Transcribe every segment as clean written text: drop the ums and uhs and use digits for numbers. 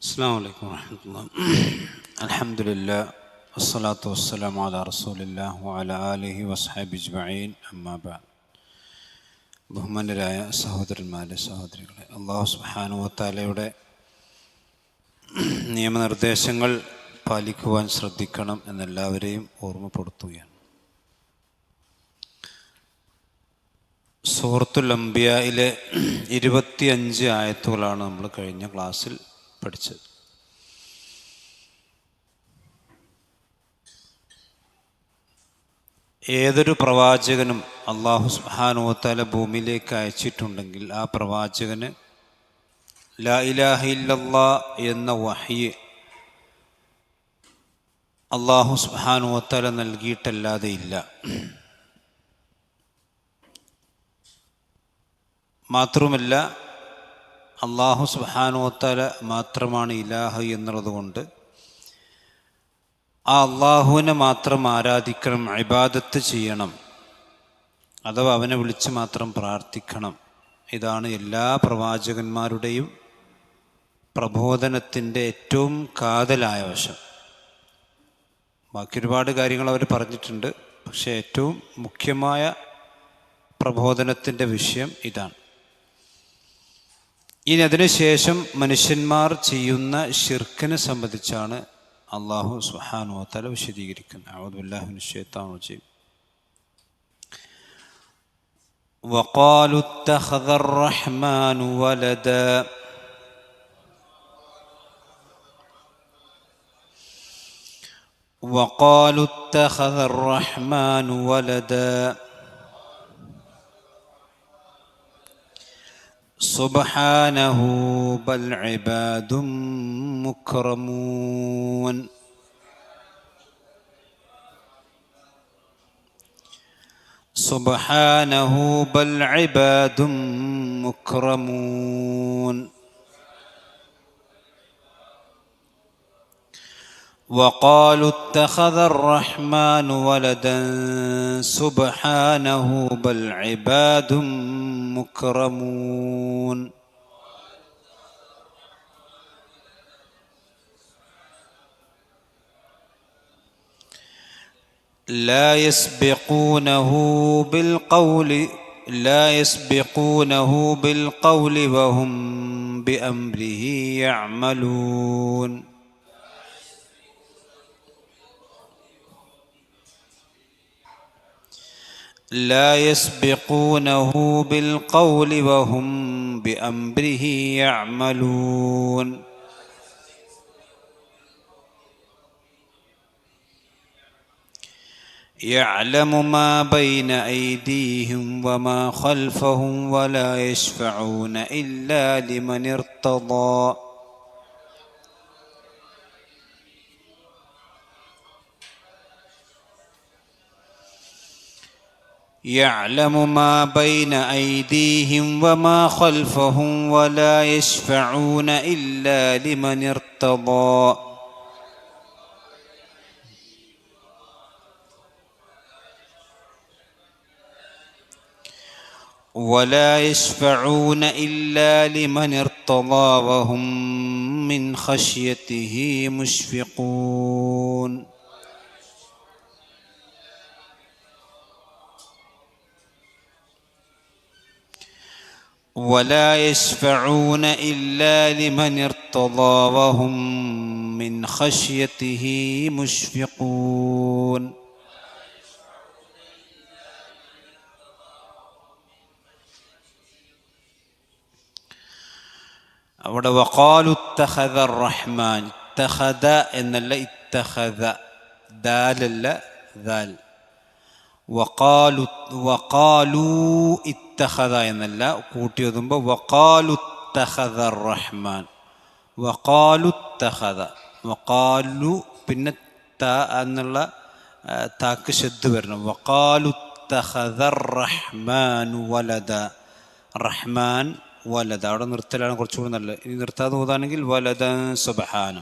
അസ്സലാമു അലൈക്കും വറഹ്മത്തുള്ളാഹി. അൽഹംദുലില്ലാ വസ്സലാത്തു വസ്സലാമു അലാ റസൂലില്ലാഹി വഅലാ ആലിഹി വസ്ഹബിഹി അജ്മഈൻ. അമ്മാ ബഅദ്. ബഹുമാന്യരായ സഹോദരന്മാരെ, സഹോദരികളെ, അല്ലാഹു സുബ്ഹാനഹു വ തആലയുടെ നിയമനിർദ്ദേശങ്ങൾ പാലിക്കുവാൻ ശ്രദ്ധിക്കണം എന്നെല്ലാവരെയും ഓർമ്മപ്പെടുത്തുകയാണ്. സൂറത്തുൽ അംബിയായിലെ 25 ആയത്തുകളാണ് നമ്മൾ കഴിഞ്ഞ ക്ലാസ്സിൽ പഠിച്ചത്. ഏതൊരു പ്രവാചകനും അല്ലാഹു സുബ്ഹാനഹു വ തആല ഭൂമിയിലേക്ക് അയച്ചിട്ടുണ്ടെങ്കിൽ ആ പ്രവാചകന് ലാ ഇലാഹ ഇല്ലല്ലാഹ് എന്ന വഹ്യ് അല്ലാഹു സുബ്ഹാനഹു വ തആല നൽകിയിട്ടല്ലാതെ ഇല്ല. മാത്രവുമല്ല, അല്ലാഹു സുബ്ഹാനഹു വ തആല മാത്രമാണ് ഇലാഹ് എന്നുള്ളതുകൊണ്ട് ആ അള്ളാഹുവിനെ മാത്രം ആരാധിക്കണം, ഇബാദത്ത് ചെയ്യണം, അഥവാ അവനെ വിളിച്ച് മാത്രം പ്രാർത്ഥിക്കണം. ഇതാണ് എല്ലാ പ്രവാചകന്മാരുടെയും പ്രബോധനത്തിൻ്റെ ഏറ്റവും കാതലായ വശം. ബാക്കി ഒരുപാട് കാര്യങ്ങൾ അവർ പറഞ്ഞിട്ടുണ്ട്, പക്ഷേ ഏറ്റവും മുഖ്യമായ പ്രബോധനത്തിൻ്റെ വിഷയം ഇതാണ്. ഇനി അതിനുശേഷം മനുഷ്യന്മാർ ചെയ്യുന്ന ശിർക്കിനെ സംബന്ധിച്ചാണ് അല്ലാഹു സുബ്ഹാനഹു വ തആല വിശദീകരിക്കുന്നത്. അഊദു ബില്ലാഹി മിനശ് ശൈത്വാനിർ റജീം. വഖാലു ഇത്തഖദർ റഹ്മാനു വലദാ വഖാലു ഇത്തഖദർ റഹ്മാനു വലദാ സുബ്ഹാനഹു ബൽ ഇബാദും മുക്രമൂൻ. സുബ്ഹാനഹു ബൽ ഇബാദും മുക്രമൂൻ. وقالوا اتخذ الرحمن ولدا سبحانه بل عباد مكرمون. لا يسبقونه بالقول وهم بأمره يعملون. لا يسبقونه بالقول وهم بأمره يعملون. يعلم ما بين أيديهم وما خلفهم ولا يشفعون إلا لمن ارتضى. يعلم ما بين أيديهم وما خلفهم ولا يشفعون إلا لمن ارتضى. ولا يشفعون إلا لمن ارتضى وهم من خشيته مشفقون. ولا يشفعون إلا لمن ارتضى وهم من خشيته مشفقون. അവിടെ വഖാലു ഇത്തഖദ റഹ്മാൻ, ഇത്തഖദ എന്നല്ല, ഇത്തഖദ, ദാലല്ല, ദാൽ. വഖാലു ഇത്തഖദ എന്നല്ല, കൂട്ടി ഓതുമ്പോൾ വഖാലു ഇത്തഖദ റഹ്മാൻ, വഖാലു ഇത്തഖദ. വഖാലു പിന്നെ ത എന്നുള്ള താക്ക് ശബ്ദ് വരണം. വഖാലു ഇത്തഖദ റഹ്മാനു വലദ, റഹ്മാൻ വലദ. അവിടെ നിർത്തലാണ് കുറച്ചുകൂടി നല്ലത്. ഇനി നിർത്താതെ ഓതാണെങ്കിൽ വലദ സുബ്ഹാന,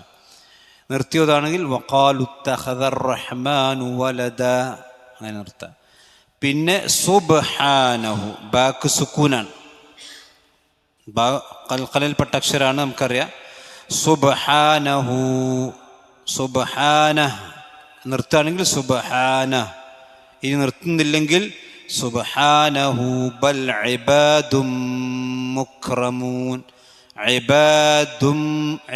നിർത്തിയതാണെങ്കിൽ വഖാലു ഇത്തഖദ റഹ്മാനു വലദ, അങ്ങനെ നിർത്താം. പിന്നെ സുബ്ഹാനഹു, ബാക്ക് സുക്കൂനാണ്, കൽക്കലിൽപ്പെട്ട അക്ഷരാണ്, നമുക്കറിയാം. സുബ്ഹാനഹു, സുബ്ഹാന നിർത്തുകയാണെങ്കിൽ സുബ്ഹാന, ഇനി നിർത്തുന്നില്ലെങ്കിൽ സുബ്ഹാനഹു ബൽ ഇബാദും മുക്രമൂൻ. ഇബാദും,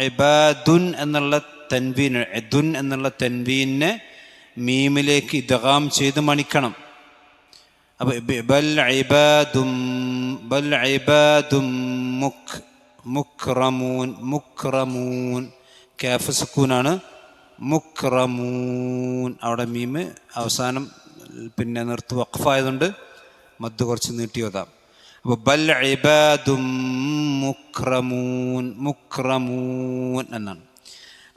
ഇബാദുൻ എന്നുള്ള തൻവീൻ, ഇദുൻ എന്നുള്ള തൻവീനെ മീമിലേക്ക് ഇദ്ഗാം ചെയ്ത് മണിക്കണം. അപ്പോൾ ബൽ ഇബാദും, ബൽ ഇബാദും മുക്രമൂൻ, മുക്രമൂൻ കാഫ് സുക്കൂനാണ്, മുക്രമൂൻ. അവിടെ മീമ് അവസാനം പിന്നെ നിർത്ത് വഖഫായതുകൊണ്ട് മദ് കുറച്ച് നീട്ടി ഓതാം. അപ്പോൾ ബൽ ഇബാദും മുക്രമൂൻ, മുക്രമൂൻ എന്നാണ്.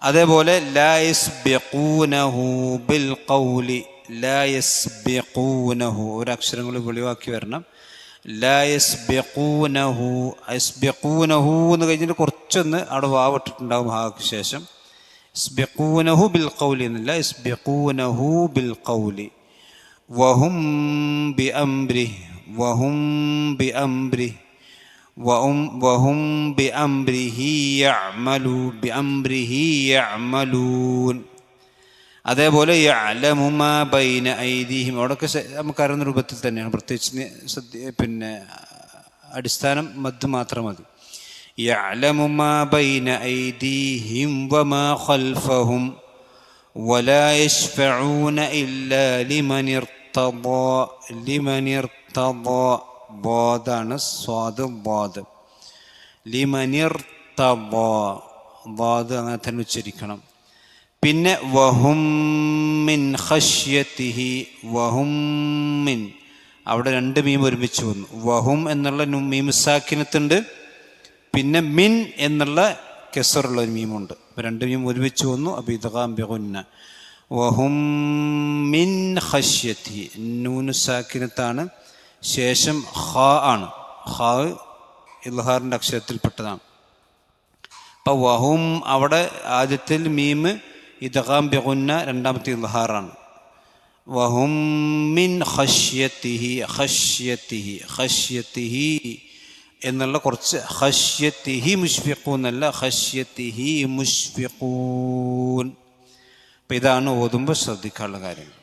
അതേപോലെ ലാ യസ്ബിഖൂനഹു ബിൽ ഖൗലി, ലാ യസ്ബിഖൂനഹു ഒരക്ഷരങ്ങൾ വെളിവാക്കി വരണം. ലാ യസ്ബിഖൂനഹു, യസ്ബിഖൂനഹു എന്ന് കഴിഞ്ഞിട്ട് കുറച്ചൊന്ന് അവിടെ വാവിട്ടിട്ടുണ്ടാകും ഹാക്ക് ശേഷം. യസ്ബിഖൂനഹു ബിൽ ഖൗലി എന്നല്ല, യസ്ബിഖൂനഹു ബിൽ ഖൗലി. വഹും ബിഅംരിഹി, വഹും ബിഅംരിഹി, വഹും ബിഅംരിഹി യഅമലു, ബിഅംരിഹി യഅമലൂൻ. അതേപോലെ യഅലമു മാ ബൈന ഐദീഹിം, അവിടെയൊക്കെ നമുക്കറിയുന്ന രൂപത്തിൽ തന്നെയാണ്, പ്രത്യേകിച്ച് പിന്നെ അടിസ്ഥാനം മദ് മാത്രം മതി. യഅലമു മാ ബൈന ഐദീഹിം വമാ ഖൽഫഹും വലാ യശ്ഫഊന ഇല്ലാ ലിമൻ ഇർതദാ, ലിമൻ ഇർതദാ ബാദാണ്, സ്വാദ് ബാദ്, ലിമൻ ഇർതദാ ബാദ് അങ്ങനെ തന്നെ ഉച്ചരിക്കണം. പിന്നെ വഹും മിൻ ഖശ്യതിഹി, വഹും മിൻ അവിടെ രണ്ട് മീം ഒരുമിച്ച് വന്നു. വഹും എന്നുള്ള മീം സാക്കിനത്തുണ്ട്, പിന്നെ മിൻ എന്നുള്ള കെസറുള്ള ഒരു മീമുണ്ട്. അപ്പോൾ രണ്ട് മീം ഒരുമിച്ച് വന്നു. അപ്പോൾ ഇദ്ഗാം ബിഗുന്ന. വഹും മിൻ ഖശ്യതിഹി, നൂന് സാക്കിനത്താണ്, ശേഷം ഖാ ആണ്, ഖാ ഇൽഹാറിൻ്റെ അക്ഷരത്തിൽപ്പെട്ടതാണ്. അപ്പോൾ വഹും അവിടെ ആദ്യത്തിൽ മീം ഇദ്ഗാം ബിഗുന്ന, രണ്ടാമത്തെ ഇൽഹാറാണ്. വഹും മിൻ ഖശ്യതിഹി, ഖശ്യതിഹി, ഖശ്യതിഹി എന്നുള്ള കുറച്ച് ഖശ്യതിഹി മുഷ്ഫിഖൂൻ എന്നല്ല, ഖശ്യതിഹി മുഷ്ഫിഖൂൻ. അപ്പം ഇതാണ് ഓതുമ്പോൾ ശ്രദ്ധിക്കാനുള്ള കാര്യങ്ങൾ.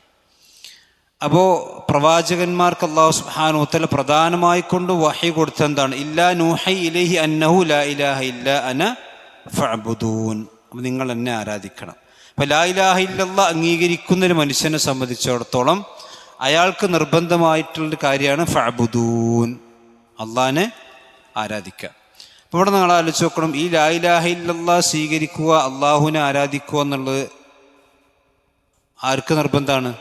അപ്പോൾ പ്രവാചകന്മാർക്ക് അല്ലാഹു സുബ്ഹാനഹു വ തആല പ്രധാനമായി കൊണ്ട് വഹി കൊടുത്ത എന്താണ്? ഇല്ലാ നൂഹി ഇലൈഹി അന്നഹു ലാ ഇലാഹ ഇല്ലാ അന ഫഅ്ബുദൂൻ. അപ്പോൾ നിങ്ങൾ എന്നെ ആരാധിക്കണം. അപ്പോൾ ലാ ഇലാഹ ഇല്ലല്ലാഹ് അംഗീകരിക്കുന്നൊരു മനുഷ്യനെ സംബന്ധിച്ചിടത്തോളം അയാൾക്ക് നിർബന്ധമായിട്ടുള്ളൊരു കാര്യമാണ് ഫഅ്ബുദൂൻ, അള്ളാഹിനെ ആരാധിക്കുക. അപ്പോൾ ഇവിടെ നിങ്ങൾ ആലോചിച്ച് നോക്കണം, ഈ ലാ ഇലാഹ ഇല്ലല്ലാഹ് സ്വീകരിക്കുക, അള്ളാഹുവിനെ ആരാധിക്കുക എന്നുള്ളത് ആർക്ക് നിർബന്ധമാണ്?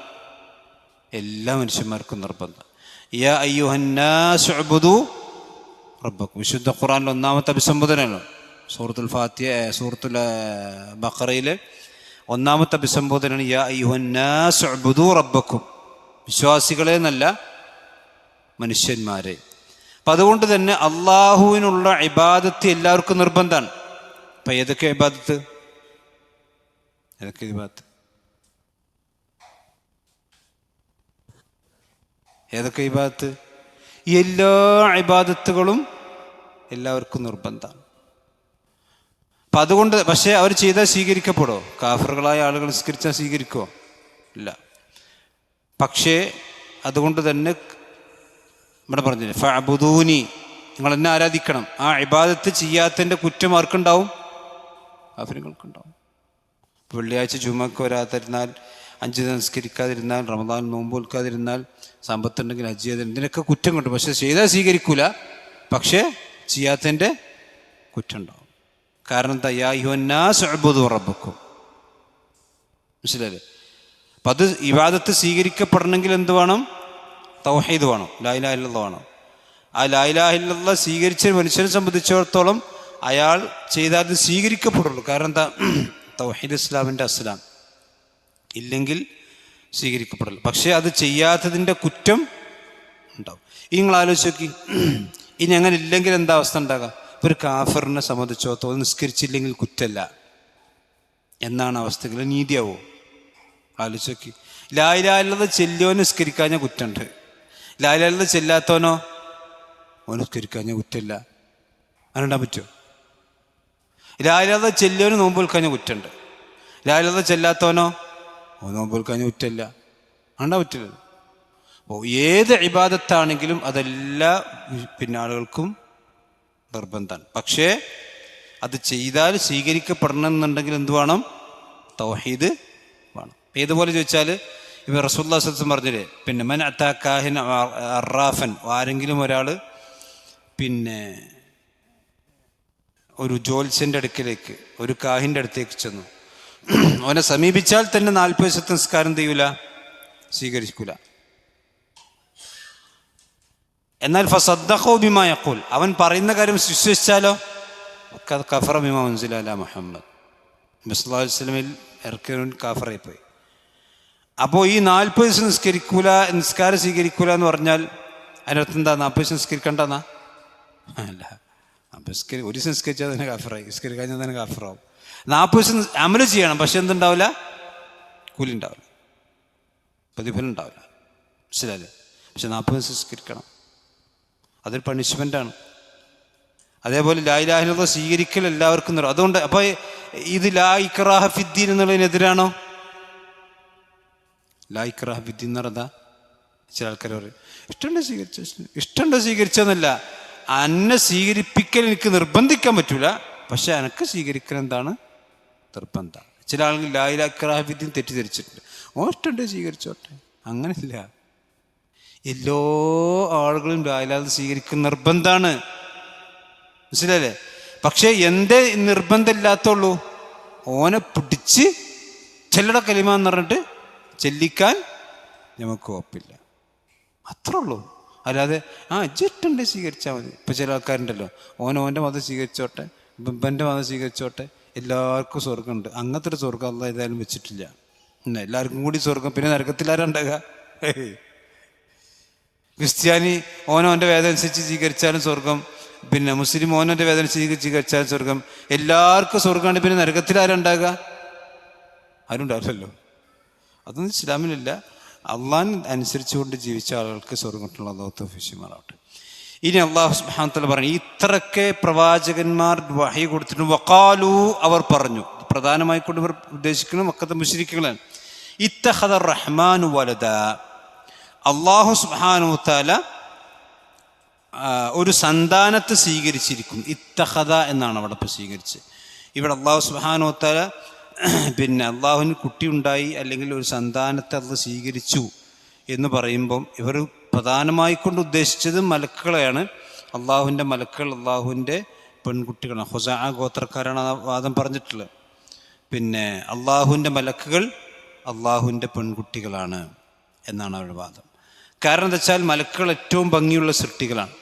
എല്ലാ മനുഷ്യന്മാർക്കും നിർബന്ധം. യാ അയ്യുഹന്നാസ് ഉഅ്ബുദൂ റബ്ബക്കും. വിശുദ്ധ ഖുർആനിൽ ഒന്നാമത്തെ അഭിസംബോധനയാണ് സൂറത്തുൽ ഫാത്തിഹ, സൂറത്തുൽ ബഖറയിലെ ഒന്നാമത്തെ അഭിസംബോധനയാണ് യാ അയ്യുഹന്നാസ് ഉഅ്ബുദൂ റബ്ബക്കും. വിശ്വാസികളെ എന്നല്ല, മനുഷ്യന്മാരെ. അപ്പം അതുകൊണ്ട് തന്നെ അള്ളാഹുവിനുള്ള ഇബാദത്ത് എല്ലാവർക്കും നിർബന്ധമാണ്. അപ്പം ഏതൊക്കെ ഇബാദത്ത്? ഏതൊക്കെ ഇബാദത്ത്? ഏതൊക്കെ ഇബാദത്ത്? എല്ലാ ഇബാദത്തുകളും എല്ലാവർക്കും നിർബന്ധമാണ്. അപ്പം അതുകൊണ്ട് പക്ഷേ അവർ ചെയ്താൽ സ്വീകരിക്കപ്പെടുമോ? കാഫറുകളായ ആളുകൾ നിസ്കരിച്ചാൽ സ്വീകരിക്കുമോ? ഇല്ല. പക്ഷേ അതുകൊണ്ട് തന്നെ ഇവിടെ പറഞ്ഞില്ലേ ഫഅ്ബുദൂനി, നിങ്ങൾ എന്നെ ആരാധിക്കണം. ആ ഇബാദത്ത് ചെയ്യാത്തതിൻ്റെ കുറ്റം ആർക്കുണ്ടാവും? കാഫിറുകൾക്കുണ്ടാവും. വെള്ളിയാഴ്ച ജുമക്ക് വരാതിരുന്നാൽ, 5 നിസ്കരിക്കാതിരുന്നാൽ, റമദാൻ നോമ്പ് നോൽക്കാതിരുന്നാൽ, സമ്പത്തുണ്ടെങ്കിൽ ഹജ്ജ് ചെയ്തിരുന്നാൽ, ഇതിനൊക്കെ കുറ്റം കിട്ടും. പക്ഷെ ചെയ്താൽ സ്വീകരിക്കൂല, പക്ഷേ ചെയ്യാത്തതിൻ്റെ കുറ്റം ഉണ്ടാവും. കാരണം എന്താ? യാ അയ്യുഹന്നാസ് ഉഅ്ബുദൂ റബ്ബക്കും. മനസ്സിലായില്ലേ? അപ്പം അത് ഇബാദത്ത് സ്വീകരിക്കപ്പെടണമെങ്കിൽ എന്ത് വേണം? തൗഹീദ് വേണം, ലാ ഇലാഹ ഇല്ലല്ലാഹ് വേണം. ആ ലാ ഇലാഹ ഇല്ലല്ലാഹ് സ്വീകരിച്ച മനുഷ്യനെ സംബന്ധിച്ചിടത്തോളം അയാൾ ചെയ്താൽ അത് സ്വീകരിക്കപ്പെടുള്ളൂ. കാരണം എന്താ? തൗഹീദ് ഇസ്ലാമിൻ്റെ അസ്ലാം, ഇല്ലെങ്കിൽ സ്വീകരിക്കപ്പെടില്ല. പക്ഷേ അത് ചെയ്യാത്തതിൻ്റെ കുറ്റം ഉണ്ടാവും. ഈ നിങ്ങൾ ആലോചിച്ച് നോക്കി, ഇനി അങ്ങനെ ഇല്ലെങ്കിൽ എന്താ അവസ്ഥ ഉണ്ടാകാം? ഒരു കാഫറിനെ സംബന്ധിച്ചിടത്തോളം നിസ്കരിച്ചില്ലെങ്കിൽ കുറ്റമല്ല എന്നാണ് അവസ്ഥകൾ. നീതിയാവോ? ആലോചിച്ച് നോക്കി. ലാ ഇലാഹ ഇല്ലല്ലാഹ് ചെല്ലിയോന് നിസ്കരിക്കാഞ്ഞ കുറ്റമുണ്ട്, ലാ ഇലാഹ ഇല്ലല്ലാഹ് ചെല്ലാത്തവനോ ഓന് നിസ്കരിക്കാഞ്ഞ കുറ്റമില്ല. അതിനുണ്ടാൻ പറ്റുമോ? ലാ ഇലാഹ ഇല്ലല്ലാഹ് ചെല്ലിയവന് നോമ്പ് വിൽക്കാൻ കുറ്റുണ്ട്, ലാ ഇലാഹ ഇല്ലല്ലാഹ് ചെല്ലാത്തവനോ നോമ്പ് വിൽക്കാൻ കുറ്റമില്ല, ആണ്ടാ പറ്റില്ല. അപ്പോൾ ഏത് ഇബാദത്താണെങ്കിലും അതെല്ലാ ആളുകൾക്കും നിർബന്ധമാണ്. പക്ഷേ അത് ചെയ്താൽ സ്വീകരിക്കപ്പെടണം എന്നുണ്ടെങ്കിൽ എന്ത് വേണം? തൗഹീദ് വേണം. ഏതുപോലെ ചോദിച്ചാൽ ഇപ്പം റസൂലുള്ളാഹി സ്വല്ലല്ലാഹു അലൈഹി വസല്ലം പറഞ്ഞില്ലേ, മൻ അതാ കാഹിന അറാഫൻ, ആരെങ്കിലും ഒരാൾ ഒരു ജ്യോത്സ്യൻ്റെ അടുക്കിലേക്ക്, ഒരു കാഹിൻ്റെ അടുത്തേക്ക് ചെന്നു, അവനെ സമീപിച്ചാൽ തന്നെ 40 ദിവസത്തെ നിസ്കാരം ചെയ്യൂല, സ്വീകരിക്കൂല. എന്നാൽ ഫസദ്ദഖു ബിമാ യഖൂൽ, അവൻ പറയുന്ന കാര്യം വിശ്വസിച്ചാലോ കഫറ ബിമാ ഉൻസില അലാ മുഹമ്മദ്, നബി സല്ലല്ലാഹു അലൈഹി വസല്ലമയിൽ ഇറക്കിയവൻ കാഫറായിപ്പോയി. അപ്പോൾ ഈ 40 ദിവസം നിസ്കാരം സ്വീകരിക്കൂല എന്ന് പറഞ്ഞാൽ അതിനർത്ഥം എന്താ? 40 ദിവസം നിസ്കരിക്കണ്ടെന്നാ? അല്ല, ഒരു ദിവസം നിസ്കരിച്ചാൽ തന്നെ കാഫറായി, നിസ്കരിക്കാൻ തന്നെ കാഫറാവും. 40 ദിവസം അമല് ചെയ്യണം, പക്ഷെ എന്തുണ്ടാവില്ല? കൂലി ഉണ്ടാവില്ല, പ്രതിഫലം ഉണ്ടാവില്ല, മനസ്സിലല്ലേ? പക്ഷെ 40 ദിവസം നിസ്കരിക്കണം, അതൊരു പണിഷ്മെൻ്റാണ്. അതേപോലെ ലാ ഇലാഹ ഇല്ലല്ലാഹ് സ്വീകരിക്കൽ എല്ലാവർക്കും നിറം. അതുകൊണ്ട് അപ്പോൾ ഇത് ലാ ഇക്റാഹ ഫിദ്ദീൻ എന്നുള്ളതിനെതിരാണോ? ലാ ഇക്റാഹ ഫിദ്ദീൻ എന്ന് പറഞ്ഞാൽ ചില ആൾക്കാർ പറയും ഇഷ്ടമുണ്ടോ സ്വീകരിച്ചെന്നല്ല, അന്നെ സ്വീകരിപ്പിക്കൽ എനിക്ക് നിർബന്ധിക്കാൻ പറ്റൂല, പക്ഷെ എനക്ക് സ്വീകരിക്കൽ എന്താണ്? നിർബന്ധം. ചില ആളുകൾ ലാ ഇക്റാഹ ഫിദ്ദീൻ തെറ്റിദ്ധരിച്ചിട്ടുണ്ട്. ഇഷ്ടമുണ്ടോ സ്വീകരിച്ചോട്ടെ, അങ്ങനെയില്ല. എല്ലാ ആളുകളും ലാ ഇലാഹ സ്വീകരിക്കുന്ന നിർബന്ധമാണ്, മനസ്സിലല്ലേ? പക്ഷേ എന്തേ നിർബന്ധമില്ലാത്തുള്ളൂ? ഓനെ പിടിച്ച് ചെല്ലട കലിമ എന്ന് പറഞ്ഞിട്ട് ചെല്ലിക്കാൻ നമുക്ക് ഉറപ്പില്ല, അത്രേ ഉള്ളൂ. അല്ലാതെ ഇജ്ജിട്ടുണ്ട് സ്വീകരിച്ചാൽ മതി. ഇപ്പം ചില ആൾക്കാരുണ്ടല്ലോ, ഓൻ്റെ മതം സ്വീകരിച്ചോട്ടെ, ബിബൻ്റെ മതം സ്വീകരിച്ചോട്ടെ, എല്ലാവർക്കും സ്വർഗമുണ്ട്. അങ്ങനത്തെ ഒരു സ്വർഗം അല്ലാഹ് ഏതായാലും വെച്ചിട്ടില്ല. എല്ലാവർക്കും കൂടി സ്വർഗം, പിന്നെ നരകത്തിലാരുണ്ടാകുക? ക്രിസ്ത്യാനി ഓൻ്റെ വേദന അനുസരിച്ച് സ്വീകരിച്ചാലും സ്വർഗം, മുസ്ലിം ഓനൻ്റെ വേദന സ്വീകരിച്ചാലും സ്വർഗം, എല്ലാവർക്കും സ്വർഗമാണ്. പിന്നെ നരകത്തിലാരുണ്ടാകുക? ആരും ഉണ്ടാവില്ലല്ലോ. അതൊന്നും ഇസ്ലാമിലില്ല. അള്ളാൻ അനുസരിച്ചുകൊണ്ട് ജീവിച്ച ആളുകൾക്ക് സ്വർഗം കിട്ടുള്ള അല്ലാഹു തൗഫീഖ് ചെയ്യുമാറാവട്ടെ. ഇനി അല്ലാഹു സുബ്ഹാനഹു വ തആല പറഞ്ഞു, ഇത്രയൊക്കെ പ്രവാചകന്മാർ വഹി കൊടുത്തിട്ട് വഖാലു, അവർ പറഞ്ഞു, പ്രധാനമായി കൊണ്ട് ഇവർ ഉദ്ദേശിക്കുന്നത് മക്കത്തെ മുശ്രിക്കുകളാണ്. ഇത്തഖദ റഹ്മാനു വലദ, അല്ലാഹു സുബ്ഹാനഹു വ തആല ഒരു സന്താനത്തെ സ്വീകരിച്ചിരിക്കുന്നു. ഇത്തഖദ എന്നാണ് അവിടെ ഇപ്പോൾ സ്വീകരിച്ചത്. ഇവിടെ അല്ലാഹു സുബ്ഹാനഹു വ തആല അള്ളാഹുവിന് കുട്ടിയുണ്ടായി അല്ലെങ്കിൽ ഒരു സന്താനത്തെ അത് സ്വീകരിച്ചു എന്ന് പറയുമ്പം ഇവർ പ്രധാനമായിക്കൊണ്ട് ഉദ്ദേശിച്ചത് മലക്കുകളെയാണ്. അള്ളാഹുവിൻ്റെ മലക്കുകൾ അള്ളാഹുവിൻ്റെ പെൺകുട്ടികളാണ്. ഹുസാ ഗോത്രക്കാരാണ് ആ വാദം പറഞ്ഞിട്ടുള്ളത്. അള്ളാഹുവിൻ്റെ മലക്കുകൾ അള്ളാഹുവിൻ്റെ പെൺകുട്ടികളാണ് എന്നാണ് അവരുടെ വാദം. കാരണം എന്താ വെച്ചാൽ മലക്കുകൾ ഏറ്റവും ഭംഗിയുള്ള സൃഷ്ടികളാണ്.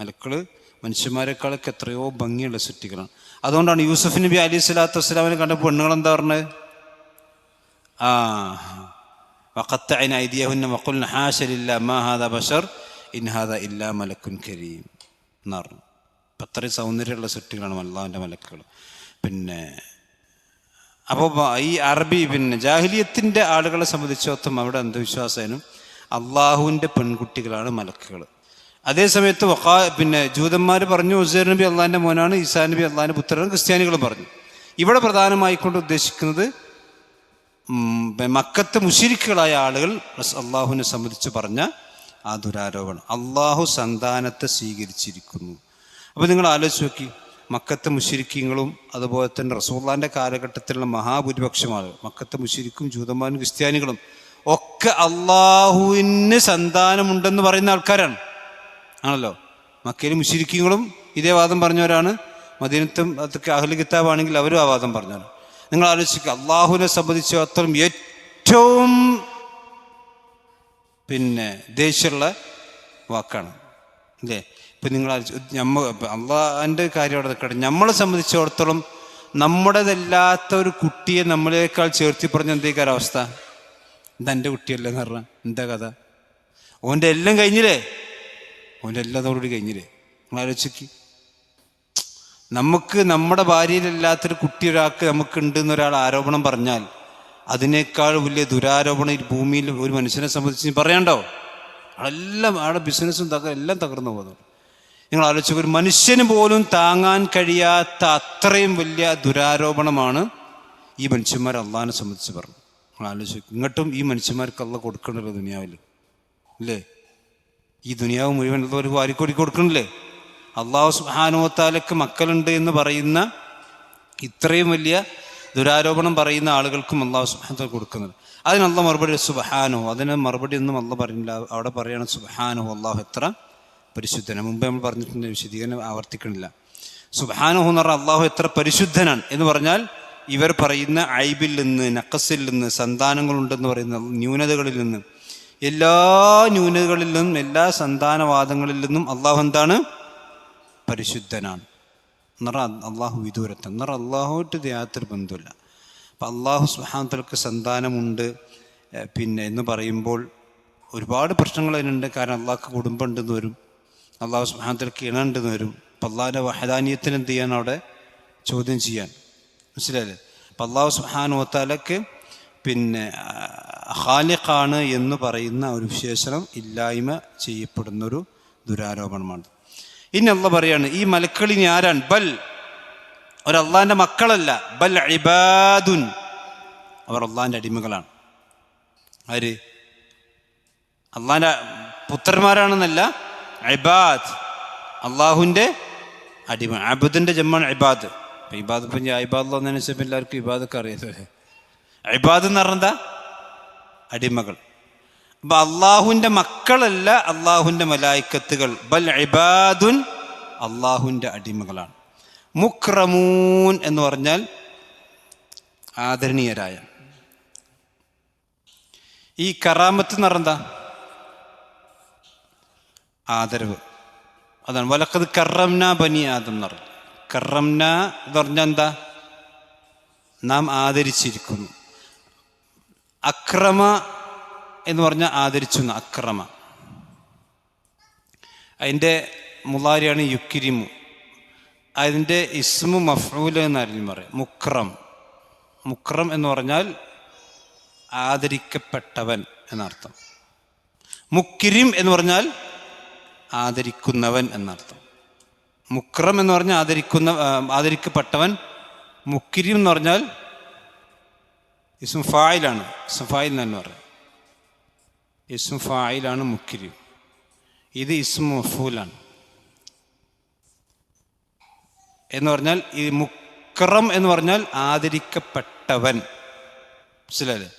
മലക്കുകൾ മനുഷ്യന്മാരെക്കാളൊക്കെ എത്രയോ ഭംഗിയുള്ള സൃഷ്ടികളാണ്. അതുകൊണ്ടാണ് യൂസുഫ് നബി അലൈഹി സ്വലാത്തു വസ്സലാമിനെ കണ്ടപ്പോൾ പെണ്ണുങ്ങൾ എന്താ പറഞ്ഞത്? വഖത്തഅന ഐദിയഹുന്ന വഖുൽന ഹാശ ലില്ലാഹി മാ ഹാദാ ബശർ ഇൻ ഹാദാ ഇല്ലാ മലക്കുൻ കരീം എന്ന് പറഞ്ഞു. അത്രയും സൗന്ദര്യമുള്ള സൃഷ്ടികളാണ് അല്ലാഹുവിൻ്റെ മലക്കുകൾ. അപ്പോൾ ഈ അറബി ജാഹിലിയത്തിൻ്റെ ആളുകളെ സംബന്ധിച്ചിടത്തോളം അവിടെ അന്ധവിശ്വാസനും അള്ളാഹുവിൻ്റെ പെൺകുട്ടികളാണ് മലക്കുകൾ. അതേസമയത്ത് ജൂതന്മാർ പറഞ്ഞു ഉസൈർ നബി അള്ളാഹിൻ്റെ മോനാണ്, ഈസാ നബി അള്ളാഹിൻ്റെ പുത്രനാണ്. ക്രിസ്ത്യാനികളും പറഞ്ഞു. ഇവിടെ പ്രധാനമായിക്കൊണ്ട് ഉദ്ദേശിക്കുന്നത് മക്കത്തെ മുശ്രിക്കുകളായ ആളുകൾ അള്ളാഹുവിനെ സംബന്ധിച്ച് പറഞ്ഞ ആ ദുരാരോപണം, അള്ളാഹു സന്താനത്തെ സ്വീകരിച്ചിരിക്കുന്നു. അപ്പോൾ നിങ്ങൾ ആലോചിച്ച് നോക്കി, മക്കത്തെ മുശ്രിക്കുകളും അതുപോലെ തന്നെ റസൂലുള്ളാഹിൻ്റെ കാലഘട്ടത്തിലുള്ള മഹാഭൂരിപക്ഷം ആളുകൾ, മക്കത്തെ മുശ്രിക്കും ജൂതന്മാരും ക്രിസ്ത്യാനികളും ഒക്കെ അള്ളാഹുവിന് സന്താനമുണ്ടെന്ന് പറയുന്ന ആൾക്കാരാണ് ആണല്ലോ. മക്കയിലെ മുശ്രിക്കുകളും ഇതേ വാദം പറഞ്ഞവരാണ്. മദീനത്തും അതൊക്കെ അഹ്ലു കിതാബാണെങ്കിൽ അവരും ആ വാദം പറഞ്ഞവരാണ്. നിങ്ങൾ ആലോചിക്കുക, അള്ളാഹുവിനെ സംബന്ധിച്ചിടത്തോളം ഏറ്റവും ദേഷ്യമുള്ള വാക്കാണ് അല്ലേ? ഇപ്പം നിങ്ങൾ അള്ളാഹിൻ്റെ കാര്യം അവിടെ നിൽക്കട്ടെ, നമ്മളെ സംബന്ധിച്ചിടത്തോളം നമ്മുടേതല്ലാത്ത ഒരു കുട്ടിയെ നമ്മളേക്കാൾ ചേർത്തി പറഞ്ഞ എന്തേക്കാര അവസ്ഥ? ഇതെൻ്റെ കുട്ടിയല്ലെന്ന് പറഞ്ഞാൽ എന്താ കഥ? ഓൻ്റെ എല്ലാം കഴിഞ്ഞില്ലേ? ഓൻ്റെ എല്ലാം അതോടുകൂടി കഴിഞ്ഞില്ലേ? നിങ്ങൾ ആലോചിക്ക്, നമുക്ക് നമ്മുടെ ഭാര്യയിലല്ലാത്തൊരു കുട്ടി ഒരാൾക്ക് നമുക്കുണ്ട് എന്നൊരാൾ ആരോപണം പറഞ്ഞാൽ അതിനേക്കാൾ വലിയ ദുരാരോപണം ഈ ഭൂമിയിൽ ഒരു മനുഷ്യനെ സംബന്ധിച്ച് പറയാണ്ടോ? അതെല്ലാം ആടെ ബിസിനസ്സും എല്ലാം തകർന്നു പോകുന്നു. നിങ്ങൾ ആലോചിച്ചു, ഒരു മനുഷ്യന് പോലും താങ്ങാൻ കഴിയാത്ത അത്രയും വലിയ ദുരാരോപണമാണ് ഈ മനുഷ്യന്മാർ അള്ളാഹിനെ സംബന്ധിച്ച് പറഞ്ഞു. നിങ്ങൾ ആലോചിച്ചു, ഇങ്ങോട്ടും ഈ മനുഷ്യന്മാർക്ക് അള്ളാഹ് കൊടുക്കണല്ലോ ദുനിയാവിൽ, അല്ലേ? ഈ ദുനിയാവ് മുഴുവൻ ഒരു വാരിക്കോടി കൊടുക്കണില്ലേ? അള്ളാഹു സുബ്ഹാനഹു വ തആലക്ക് മക്കളുണ്ട് എന്ന് പറയുന്ന ഇത്രയും വലിയ ദുരാരോപണം പറയുന്ന ആളുകൾക്കും അള്ളാഹു സുബ്ഹാനഹു വ തആല കൊടുക്കുന്നത്. അതിനുള്ള മറുപടി സുബ്ഹാനഹു, അതിന് മറുപടി ഒന്നും അള്ളാഹ് പറയുന്നില്ല. അവിടെ പറയണം സുബ്ഹാനഹു, അള്ളാഹു എത്ര പരിശുദ്ധനാണ്. മുമ്പ് നമ്മൾ പറഞ്ഞിട്ടുണ്ട്, വിശദീകരണം ആവർത്തിക്കണില്ല. സുബ്ഹാനഹു എന്ന് പറഞ്ഞാൽ അള്ളാഹു എത്ര പരിശുദ്ധനാണ് എന്ന് പറഞ്ഞാൽ ഇവർ പറയുന്ന ഐബിൽ നിന്ന്, നഖസിൽ നിന്ന്, സന്താനങ്ങളുണ്ടെന്ന് പറയുന്ന ന്യൂനതകളിൽ നിന്ന്, എല്ലാ ന്യൂനതകളിൽ നിന്നും, എല്ലാ സന്താനവാദങ്ങളിൽ നിന്നും അള്ളാഹു എന്താണ്? പരിശുദ്ധനാണ്. എന്നറ അള്ളാഹു വിദൂരത്ത്, എന്നറ അള്ളാഹുമായിട്ട് യാതൊരു ബന്ധമില്ല. അപ്പം അള്ളാഹു സുബ്ഹാനഹു വ തആലക്ക് സന്താനമുണ്ട് പിന്നെ എന്ന് പറയുമ്പോൾ ഒരുപാട് പ്രശ്നങ്ങൾ അതിനുണ്ട്. കാരണം അള്ളാഹ്ക്ക് കുടുംബം ഉണ്ടെന്ന് വരും, അള്ളാഹു സുബ്ഹാനഹു വ തആലക്ക് ഇണ ഉണ്ടെന്ന് വരും. അപ്പം അള്ളാഹിൻ്റെ വഹദാനിയത്തിന് എന്ത് ചെയ്യാൻ? അവിടെ ചോദ്യം ചെയ്യാൻ. മനസ്സിലായില്ലേ? അപ്പം അള്ളാഹു സുബ്ഹാനഹു വ തആലക്ക് പിന്നെ ഖാലിഖാണ് എന്ന് പറയുന്ന ഒരു വിശേഷണം ഇല്ലായ്മ ചെയ്യപ്പെടുന്നൊരു ദുരാരോപണമാണ്. ഇനി അള്ളാഹ് പറയാണ്, ഈ മലക്കളിനി ആരാണ്? ബൽ, ഒരു അള്ളാഹിൻ്റെ മക്കളല്ല, ബൽ ഇബാദുൻ, അവർ അള്ളാഹിൻ്റെ അടിമകളാണ്. ആര്? അള്ളാഹിൻ്റെ പുത്രന്മാരാണെന്നല്ല, ഇബാദ്, അള്ളാഹുവിൻ്റെ അടിമ. അബ്ദിൻ്റെ ജമ്മാണ് ഇബാദ്. അപ്പം ഇബാദ്, ഇപ്പം ഇബാദ് വന്നതിനനുസരിച്ച് എല്ലാവർക്കും ഇബാദൊക്കെ അറിയാതെ. ഇബാദ് എന്ന് പറഞ്ഞാൽ എന്താ? അടിമകൾ. അപ്പം അള്ളാഹുവിൻ്റെ മക്കളല്ല അള്ളാഹുവിൻ്റെ മലായിക്കത്തുകൾ, ബൽ ഇബാദുൻ, അള്ളാഹുവിൻ്റെ അടിമകളാണ്. മുക്രമൂൻ എന്ന് പറഞ്ഞാൽ ആദരണീയരായ. ഈ കറാമത്ത് എന്ന് പറഞ്ഞാൽ എന്താ? ആദരവ്. അതാണ് വലഖദ് കറംന ബനി ആദം എന്ന് പറഞ്ഞു. കറംന എന്ന് പറഞ്ഞാൽ എന്താ? നാം ആദരിച്ചിരിക്കുന്നു. അക്രമ എന്ന് പറഞ്ഞാൽ ആദരിച്ചു. അക്രമ അതിൻ്റെ മുളാരിയാണ് യുക്കിരിമു. അതിൻ്റെ ഇസ്മു മഫ്ഊൽ എന്നായിരുന്നു പറയും. മുക്രം, മുക്രം എന്ന് പറഞ്ഞാൽ ആദരിക്കപ്പെട്ടവൻ എന്നർത്ഥം. മുക്കിരിം എന്ന് പറഞ്ഞാൽ ആദരിക്കുന്നവൻ എന്നർത്ഥം. മുക്രം എന്ന് പറഞ്ഞാൽ ആദരിക്കപ്പെട്ടവൻ. മുക്കിരിം എന്ന് പറഞ്ഞാൽ ഇസ്മു ഫായിലാണ്. ഇസ്മു ഫായിൽ എന്ന് പറയാം. ഇസ്മു ഫായിലാണ് മുക്കിരിം. ഇത് ഇസ്മു മഫ്ഊലാണ് എന്ന് പറഞ്ഞാൽ ഈ മുക്രം എന്ന് പറഞ്ഞാൽ ആദരിക്കപ്പെട്ടവൻ. മനസ്സിലല്ലേ?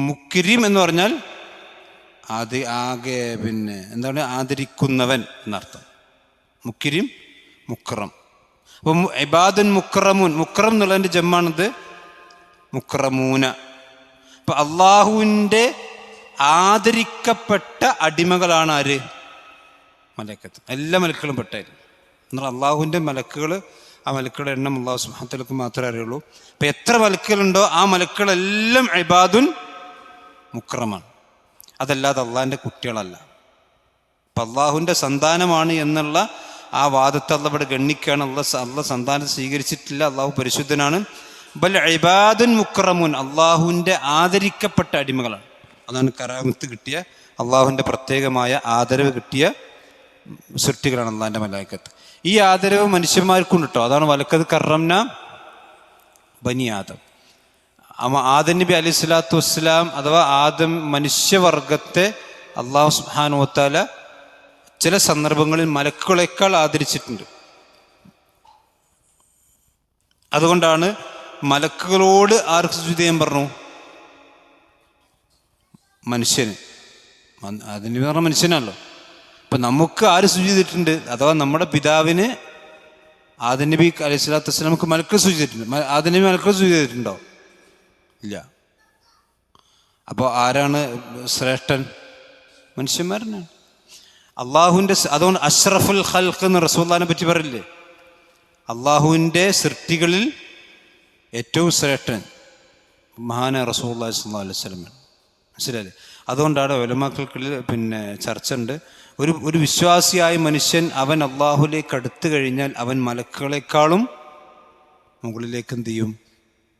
മുക്കിരിം എന്ന് പറഞ്ഞാൽ ആകെ പിന്നെ എന്താണ്? ആദരിക്കുന്നവൻ എന്നർത്ഥം. മുക്കിരിം, മുക്രം. അപ്പം ഇബാദുൻ മുക്രമൂൻ, മുക്രം എന്നുള്ളതിൻ്റെ ജമ്മാണിത് മുക്രമൂന. അപ്പം അള്ളാഹുവിൻ്റെ ആദരിക്കപ്പെട്ട അടിമകളാണ് ആര്? മലക്കത്ത്. എല്ലാ മലക്കുകളും പെട്ടായിരുന്നു. എന്നാൽ അള്ളാഹുവിൻ്റെ മലക്കുകൾ, ആ മലക്കുകളുടെ എണ്ണം അള്ളാഹു സുബ്ഹാനഹു വ തആലക്ക് മാത്രമേ അറിയുള്ളൂ. അപ്പം എത്ര മലക്കുകളുണ്ടോ ആ മലക്കുകളെല്ലാം ഇബാദുൻ മുക്രമാണ്. അതല്ലാതെ അള്ളാഹിൻ്റെ കുട്ടികളല്ല. അപ്പം അള്ളാഹുവിൻ്റെ സന്താനമാണ് എന്നുള്ള ആ വാദത്തെ അള്ളാഹ് ഇവിടെ ഗണ്ണിക്കുകയാണ്. അള്ളാഹ് സന്താനം സ്വീകരിച്ചിട്ടില്ല, അള്ളാഹു പരിശുദ്ധനാണ്. ബൽ ഇബാദുൻ മുക്രമുൻ, അള്ളാഹുവിൻ്റെ ആദരിക്കപ്പെട്ട അടിമകളാണ്. അതാണ് കറാമത്ത് കിട്ടിയ, അള്ളാഹുവിൻ്റെ പ്രത്യേകമായ ആദരവ് കിട്ടിയ സൃഷ്ടികളാണ് അള്ളാഹിൻ്റെ മലായിക്കത്ത്. ഈ ആദരവ് മനുഷ്യന്മാർക്കും കിട്ടോ. അതാണ് വലക്കത് കറംന ബനി ആദം. ആദം നബി അലൈഹി സ്വലാത്തു വസ്സലാം അഥവാ ആദം മനുഷ്യവർഗത്തെ അള്ളാഹു സുബ്ഹാനഹു വ തആല ചില സന്ദർഭങ്ങളിൽ മലക്കുകളേക്കാൾ ആദരിച്ചിട്ടുണ്ട്. അതുകൊണ്ടാണ് മലക്കുകളോട് ആർക്ക് സുജൂദ് ചെയ്യാൻ പറഞ്ഞു? മനുഷ്യന്. അതിന് പറഞ്ഞ മനുഷ്യനാണല്ലോ. അപ്പം നമുക്ക് ആര് സുജൂദ് ചെയ്തിട്ടുണ്ട്? അഥവാ നമ്മുടെ പിതാവിന് ആദം നബി അലൈഹി സ്വലാത്തു വസ്സലാമക്ക് മലക്കുകൾ സുജൂദ് ചെയ്തിട്ടുണ്ട്. ആദം നബി മലക്കുകൾ സുജൂദ് ചെയ്തിട്ടുണ്ടോ? ഇല്ല. അപ്പോൾ ആരാണ് ശ്രേഷ്ഠൻ? മനുഷ്യന്മാരനാണ്. അള്ളാഹുവിൻ്റെ, അതുകൊണ്ട് അഷ്റഫുൽ ഖൽഖ് എന്ന് റസൂലുള്ളാഹിനെ പറ്റി പറയില്ലേ? അള്ളാഹുവിൻ്റെ സൃഷ്ടികളിൽ ഏറ്റവും ശ്രേഷ്ഠൻ മഹാനായ റസൂലുള്ളാഹി സ്വല്ലല്ലാഹു അലൈഹി വസല്ലം. മനസ്സിലായില്ലേ? അതുകൊണ്ടാണ് ഉലമാക്കൾക്കുള്ളിൽ പിന്നെ ചർച്ച ഉണ്ട്. ഒരു വിശ്വാസിയായ മനുഷ്യൻ അവൻ അള്ളാഹുലേക്ക് അടുത്ത് കഴിഞ്ഞാൽ അവൻ മലക്കുകളെക്കാളും മുകളിലേക്ക് എന്ത് ചെയ്യും?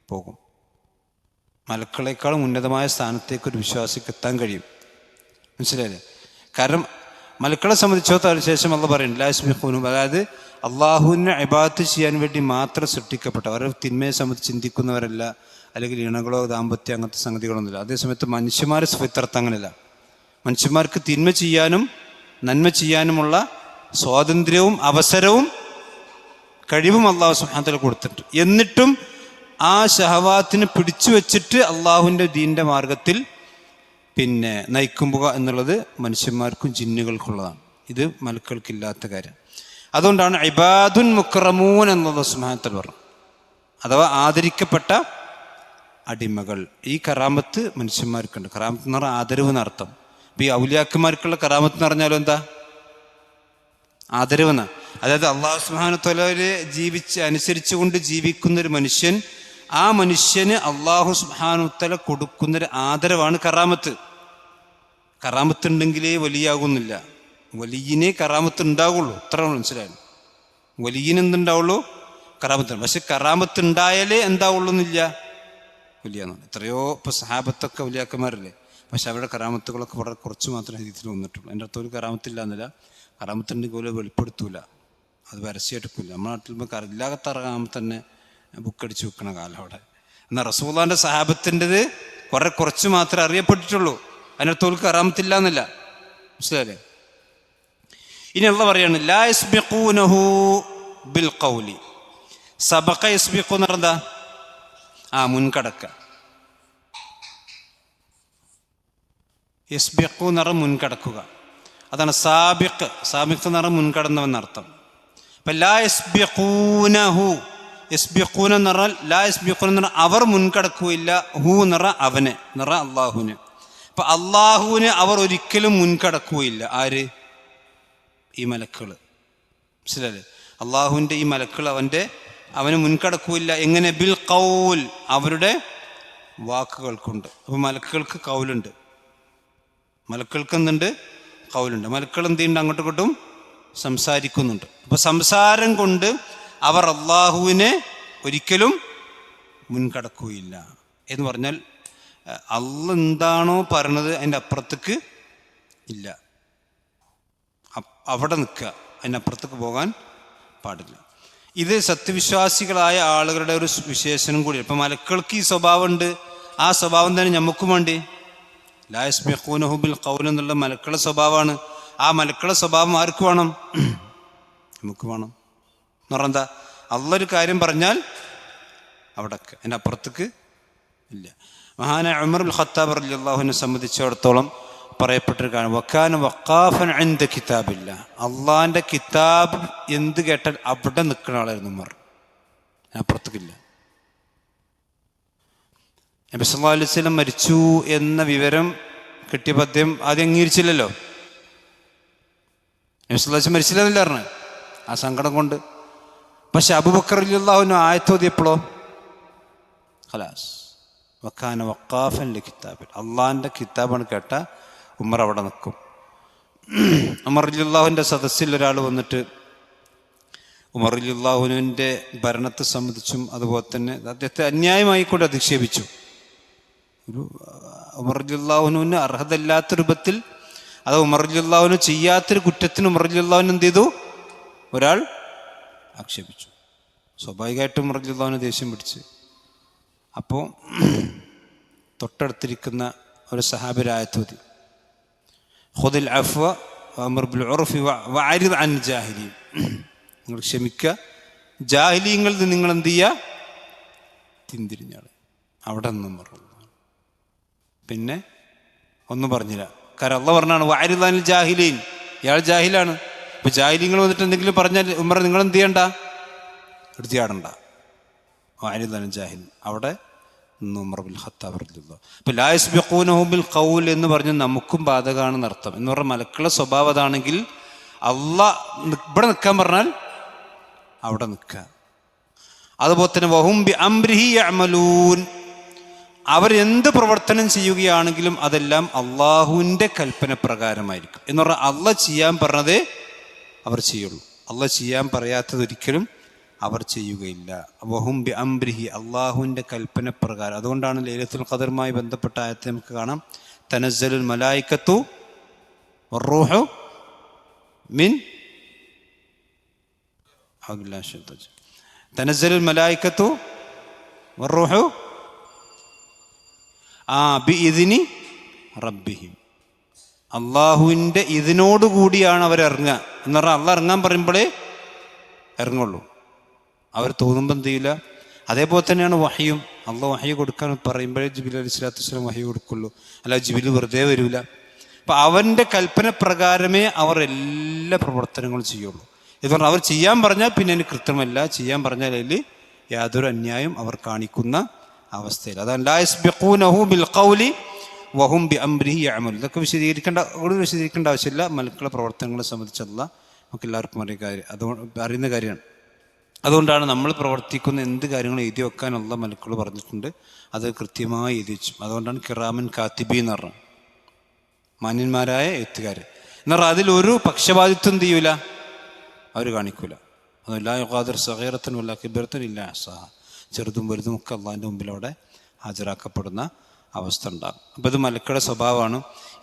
പോകും. മലക്കുകളെക്കാളും ഉന്നതമായ സ്ഥാനത്തേക്ക് ഒരു വിശ്വാസിക്ക് എത്താൻ കഴിയും. മനസ്സിലായില്ലേ? കാരണം മലക്കളെ സംബന്ധിച്ചിടത്തോളം ശേഷം അള്ളാഹ് പറയുന്നത് ലാ യസ്ബിഖൂനഹു, അതായത് അള്ളാഹുവിനെ ഇബാദത്ത് ചെയ്യാൻ വേണ്ടി മാത്രം സൃഷ്ടിക്കപ്പെട്ട, അവർ തിന്മയെ സംബന്ധിച്ച് ചിന്തിക്കുന്നവരല്ല, അല്ലെങ്കിൽ ഇണകളോ ദാമ്പത്യം അങ്ങനത്തെ സംഗതികളൊന്നുമില്ല. അതേസമയത്ത് മനുഷ്യന്മാരെ ഫിത്രത്ത് അങ്ങനെയല്ല. മനുഷ്യന്മാർക്ക് തിന്മ ചെയ്യാനും നന്മ ചെയ്യാനുമുള്ള സ്വാതന്ത്ര്യവും അവസരവും കഴിവും അള്ളാഹു സുബ്ഹാനഹു വ തആല കൊടുത്തിട്ടുണ്ട്. എന്നിട്ടും ആ ശഹവാത്തിനെ പിടിച്ചു വെച്ചിട്ട് അള്ളാഹുവിൻ്റെ ദീൻ്റെ മാർഗത്തിൽ നയിക്കുമ്പോൾ എന്നുള്ളത് മനുഷ്യന്മാർക്കും ജിന്നുകൾക്കുള്ളതാണ്. ഇത് മലക്കുകൾക്കില്ലാത്ത കാര്യം. അതുകൊണ്ടാണ് ഇബാദുൻ മുക്രമൂൻ എന്നത് സുബ്ഹാനഹു വ തആല പറഞ്ഞു, അഥവാ ആദരിക്കപ്പെട്ട അടിമകൾ. ഈ കറാമത്ത് മനുഷ്യന്മാർക്കുണ്ട്. കറാമത്ത് എന്ന് പറഞ്ഞാൽ ആദരവ് എന്നർത്ഥം. ഇപ്പം ഈ ഔലിയാക്കന്മാർക്കുള്ള കറാമത്ത് എന്ന് പറഞ്ഞാലും എന്താ? ആദരവ് എന്നാ. അതായത് അള്ളാഹു സുബ്ഹാനഹു വ തആലയെ അനുസരിച്ചുകൊണ്ട് ജീവിക്കുന്നൊരു മനുഷ്യൻ, ആ മനുഷ്യന് അള്ളാഹു സുബ്ഹാനഹു വ തആല കൊടുക്കുന്നൊരു ആദരവാണ് കറാമത്ത്. കറാമത്ത് ഉണ്ടെങ്കിലേ വലിയാകുന്നില്ല. വലിയനെ കറാമത്ത് ഉണ്ടാകുള്ളൂ. ഇത്ര മനസ്സിലായി. വലിയന് എന്തുണ്ടാവുള്ളൂ? കറാമത്ത്. പക്ഷെ കറാമത്ത് ഉണ്ടായാലേ എന്താവുള്ളൂ എന്നില്ല, വലിയാന്നാണ്. എത്രയോ ഇപ്പോൾ സഹാബത്തൊക്കെ വലിയാക്കന്മാരല്ലേ, പക്ഷെ അവരുടെ കറാമത്തുകളൊക്കെ വളരെ കുറച്ച് മാത്രമേ ഹദീസിൽ വന്നിട്ടുള്ളൂ. എൻ്റെ അടുത്ത് ഒരു കറാമത്തില്ല എന്നില്ല. കറാമത്തുണ്ടെങ്കിൽ പോലും വെളിപ്പെടുത്തൂല, അത് പരസ്യമായിട്ടില്ല. നമ്മുടെ നാട്ടിൽ ഇല്ലാത്ത കറാമത്ത് തന്നെ ബുക്കടിച്ച് വെക്കണ കാലം അവിടെ. എന്നാൽ റസൂലുള്ളാഹിൻ്റെ സഹാബത്തിൻ്റെത് കുറച്ച് മാത്രമേ അറിയപ്പെട്ടിട്ടുള്ളൂ. അതിനടുത്ത് ഒരു കറാമത്തില്ല എന്നല്ല. മനസ്സിലായില്ലേ? ഇനി അള്ളാഹ് പറയാണ് ലാ യസ്ബിഖൂനഹു ബിൽ ഖൗലി. സബഖ യസ്ബിഖു എന്ന് പറഞ്ഞാ മുൻകടക്ക. യസ്ബിഖു എന്ന് പറഞ്ഞാൽ മുൻകടക്കുക. അതാണ് സാബിഖ്. സാബിഖ് എന്ന് പറഞ്ഞാൽ മുൻകടന്നവെന്നർത്ഥം. അപ്പം ലാ യസ്ബിഖൂനഹു, യസ്ബിഖൂന എന്ന് പറഞ്ഞാൽ ലാ യസ്ബിഖൂന എന്ന് പറഞ്ഞാൽ അവർ മുൻകടക്കുകയില്ല. ഹു എന്ന് പറഞ്ഞാൽ അവനെ എന്ന് പറഞ്ഞാൽ അള്ളാഹുവിന്. അപ്പം അള്ളാഹുവിന് അവർ ഒരിക്കലും മുൻകടക്കുകയില്ല. ആര്? ഈ മലക്കുകൾ. മനസ്സിലല്ലേ? അള്ളാഹുവിൻ്റെ ഈ മലക്കുകൾ അവന് മുൻകടക്കുകയില്ല. എങ്ങനെ? ബിൽ ഖൗൽ, അവരുടെ വാക്കുകൾക്കുണ്ട്. അപ്പം മലക്കുകൾക്ക് കൗലുണ്ട്. മലക്കുകൾക്ക് എന്തുണ്ട്? കൗലുണ്ട്. മലക്കുകൾ എന്ത് ചെയ്യുന്നുണ്ട്? അങ്ങോട്ടും ഇങ്ങോട്ടും സംസാരിക്കുന്നുണ്ട്. അപ്പോൾ സംസാരം കൊണ്ട് അവർ അള്ളാഹുവിനെ ഒരിക്കലും മുൻകടക്കുകയില്ല എന്ന് പറഞ്ഞാൽ അള്ളാഹ് എന്താണോ പറയണത് അതിൻ്റെ അപ്പുറത്തേക്ക് ഇല്ല. അവിടെ നിൽക്കുക, അതിനപ്പുറത്തേക്ക് പോകാൻ പാടില്ല. ഇത് സത്യവിശ്വാസികളായ ആളുകളുടെ ഒരു വിശേഷണം കൂടി. ഇപ്പം മലക്കുകൾക്ക് ഈ സ്വഭാവമുണ്ട്. ആ സ്വഭാവം തന്നെ നമുക്കും വേണ്ടി. ലാ യസ്ബിഖൂനഹു ബിൽ ഖൗൽ എന്നുള്ള മലക്കുകളുടെ സ്വഭാവമാണ്. ആ മലക്കുകളുടെ സ്വഭാവം ആർക്ക് വേണം? നമുക്ക് വേണം. എന്ന് പറഞ്ഞാൽ എന്താ? അള്ളാഹ് ഒരു കാര്യം പറഞ്ഞാൽ അവിടേക്ക്, അതിൻ്റെ അപ്പുറത്തേക്ക് ഇല്ല. മഹാനായ ഉമർ ഇബ്നുൽ ഖത്താബ് റളിയല്ലാഹുവിനെ സംബന്ധിച്ചിടത്തോളം പറയപ്പെട്ടൊരു കാര്യം, വക്കാന വഖാഫൻ ഇൻദ കിതാബില്ല. അള്ളാഹിൻ്റെ കിതാബ് എന്ത് കേട്ടാൽ അവിടെ നിൽക്കുന്ന ആളായിരുന്നു ഉമർ, അപ്പുറത്തേക്കില്ല. നബി സല്ലല്ലാഹു അലൈഹി വസല്ലം മരിച്ചു എന്ന വിവരം കിട്ടിയപ്പോൾ അദ്ദേഹം ആദ്യം അംഗീകരിച്ചില്ലല്ലോ. നബി സല്ലല്ലാഹു അലൈഹി വസല്ലം മരിച്ചില്ലെന്നല്ല പറഞ്ഞത്, ആ സങ്കടം കൊണ്ട്. പക്ഷെ അബൂബക്കർ റളിയല്ലാഹു അൻഹു ആയത്തോതിയപ്പോഴോ ഖലാസ് വക്കാന വഖാഫൻ ലി കിതാബിൽ, അള്ളാഹിൻ്റെ കിതാബാണ് കേട്ട ഉമർ അവിടെ നിൽക്കും. ഉമർ റളിയല്ലാഹുവിൻ്റെ സദസ്സിൽ ഒരാൾ വന്നിട്ട് ഉമർ റളിയല്ലാഹുവിൻ്റെ ഭരണത്തെ സംബന്ധിച്ചും അതുപോലെ തന്നെ അദ്ദേഹത്തെ അന്യായമായി കൊണ്ട് അധിക്ഷേപിച്ചു. ഒരു ഉമർ റളിയല്ലാഹുവിന് അർഹതയില്ലാത്ത രൂപത്തിൽ, അത് ഉമർ റളിയല്ലാഹുവിന് ചെയ്യാത്തൊരു കുറ്റത്തിന് ഉമർ റളിയല്ലാഹുവിന് എന്ത് ചെയ്തു? ഒരാൾ ആക്ഷേപിച്ചു. സ്വാഭാവികമായിട്ടും ഉമർ റളിയല്ലാഹുവിന് ദേഷ്യം പിടിച്ച്. അപ്പോൾ തൊട്ടടുത്തിരിക്കുന്ന ഒരു സഹാബിരായത്തോതി ഖുദിൽ അഫ്വ വഅ്മുർ ബിൽ ഉർഫി വഅരിദ് അൻ ജാഹിലീൻ, നിങ്ങൾ ക്ഷമിക്കുക, ജാഹിലീങ്ങളിൽ നിന്ന് നിങ്ങൾ എന്ത് ചെയ്യുക? തിന്തിരിഞ്ഞാൾ. അവിടെ നിന്നും പറഞ്ഞു. പിന്നെ ഒന്നും പറഞ്ഞില്ല. കാരണം അള്ളാഹ് പറഞ്ഞാണ് വഅരിദ് അനിൽ ജാഹിലീൻ, ഇയാൾ ജാഹിലാണ്. ഇപ്പം ജാഹിലീങ്ങൾ വന്നിട്ട് എന്തെങ്കിലും പറഞ്ഞാൽ ഉമർ നിങ്ങൾ എന്ത് ചെയ്യണ്ട? എടുത്തിയാടണ്ട. വഅരിദ് അനിൽ ജാഹിൽ, അവിടെ ഉമർ ബിൻ ഖത്താബ് റളിയല്ലാഹു. അപ്പോൾ ലാ യസ്ബിഖൂനഹു ബിൽ ഖൗൽ എന്ന് പറഞ്ഞ് നമുക്കും ബാധകമാണെന്ന് അർത്ഥം. എന്ന് പറഞ്ഞാൽ മലക്കുകളുടെ സ്വഭാവം അതാണെങ്കിൽ അള്ളാഹ് ഇവിടെ നിൽക്കാൻ പറഞ്ഞാൽ അവിടെ നിൽക്കുക. അതുപോലെ തന്നെ വഹും ബി അംരിഹി യഅമലൂൻ, അവരെന്ത് പ്രവർത്തനം ചെയ്യുകയാണെങ്കിലും അതെല്ലാം അള്ളാഹുവിൻ്റെ കൽപ്പന പ്രകാരമായിരിക്കും. എന്ന് പറഞ്ഞാൽ അള്ളാഹ് ചെയ്യാൻ പറഞ്ഞതേ അവർ ചെയ്യുള്ളൂ, അള്ളാഹ് ചെയ്യാൻ പറയാത്തതൊരിക്കലും അവർ ചെയ്യുകയില്ല. വഹും ബി അംരിഹി, അള്ളാഹുവിൻ്റെ കൽപ്പന പ്രകാരം. അതുകൊണ്ടാണ് ലൈലത്തുൽ ഖദറുമായി ബന്ധപ്പെട്ട ആയത്ത് നമുക്ക് കാണാം, തനസ്സലുൽ മലായികത്തു വറൂഹു മിൻ തനസ്സലുൽ മലായികത്തു വറൂഹു ബിഇദ്നി റബ്ബിഹിം. അള്ളാഹുവിൻ്റെ ഇതിനോടുകൂടിയാണ് അവരിറങ്ങുക എന്ന് പറഞ്ഞാൽ അള്ളാഹ് ഇറങ്ങാൻ പറയുമ്പോഴേ ഇറങ്ങുള്ളൂ. അവർ തോന്നുമ്പോൾ എന്ത് ചെയ്യില്ല. അതേപോലെ തന്നെയാണ് വഹയും. അള്ളാഹ് വഹയ കൊടുക്കാൻ പറയുമ്പോഴേ ജിബിൽ അലൈഹി സ്വലാത്തു വസ്സലാം വഹയ കൊടുക്കുള്ളൂ, അല്ല ജിബിൽ വെറുതെ വരില്ല. അപ്പം അവൻ്റെ കൽപ്പന പ്രകാരമേ അവർ എല്ലാ പ്രവർത്തനങ്ങളും ചെയ്യുള്ളൂ. ഇത് പറഞ്ഞാൽ അവർ ചെയ്യാൻ പറഞ്ഞാൽ പിന്നെ അതിന് കൃത്യമല്ല, ചെയ്യാൻ പറഞ്ഞാൽ അതിൽ യാതൊരു അന്യായം അവർ കാണിക്കുന്ന അവസ്ഥയിൽ. അതാണ് ലാ യസ്ബിഖൂനഹു ബിൽ ഖൗലി വഹും ബി അംരിഹി യഅമലൂൻ. ഇതൊക്കെ വിശദീകരിക്കേണ്ട ആവശ്യമില്ല. മലക്കുകളുടെ പ്രവർത്തനങ്ങളെ സംബന്ധിച്ചുള്ള നമുക്ക് എല്ലാവർക്കും അറിയുന്ന കാര്യമാണ്. അതുകൊണ്ടാണ് നമ്മൾ പ്രവർത്തിക്കുന്ന എന്ത് കാര്യങ്ങളും എഴുതി വെക്കാൻ ഉള്ള മലക്കുകൾ പറഞ്ഞിട്ടുണ്ട്. അത് കൃത്യമായി എഴുതി വെച്ചു. അതുകൊണ്ടാണ് കിറാമൻ കാത്തിബി എന്ന് പറഞ്ഞത്, മാന്യന്മാരായ എഴുത്തുകാർ എന്ന് പറഞ്ഞാൽ അതിലൊരു പക്ഷപാതിത്വം എന്ത് ചെയ്യൂല, അവർ കാണിക്കൂല. അത് ലാ യുഗാദിർ സഗീറത്തൻ വലാ കിബീറത്തൻ ഇല്ലാ അഹ്സാഹാ. ചെറുതും വലുതും ഒക്കെ അള്ളാഹിൻ്റെ മുമ്പിലവിടെ ഹാജരാക്കപ്പെടുന്ന അവസ്ഥ ഉണ്ടാകും. അപ്പോൾ ഇത് മലക്കുകളുടെ സ്വഭാവമാണ്.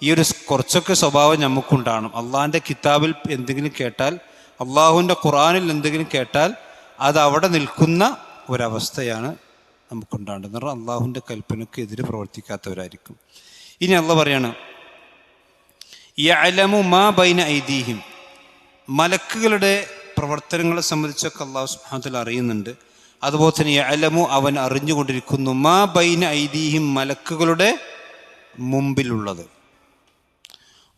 ഈ ഒരു കുറച്ചൊക്കെ സ്വഭാവം നമുക്കുണ്ടാകണം. അള്ളാഹിൻ്റെ കിതാബിൽ എന്തെങ്കിലും കേട്ടാൽ, അള്ളാഹുവിൻ്റെ ഖുർആനിൽ എന്തെങ്കിലും കേട്ടാൽ അത് അവിടെ നിൽക്കുന്ന ഒരവസ്ഥയാണ് നമുക്കുണ്ടാകേണ്ടത്. എന്ന് പറഞ്ഞാൽ അള്ളാഹുവിൻ്റെ കൽപ്പനയ്ക്ക് എതിരെ പ്രവർത്തിക്കാത്തവരായിരിക്കും. ഇനി അള്ളാഹ് പറയാണ് യഅലമു മാ ബൈന ഐദീഹിം. മലക്കുകളുടെ പ്രവർത്തനങ്ങളെ സംബന്ധിച്ചൊക്കെ അള്ളാഹു സുബ്ഹാനഹു വ തആല അറിയുന്നുണ്ട്. അതുപോലെ തന്നെ യഅലമു, അവൻ അറിഞ്ഞുകൊണ്ടിരിക്കുന്നു, മാ ബൈന ഐദീഹിം, മലക്കുകളുടെ മുമ്പിലുള്ളത്,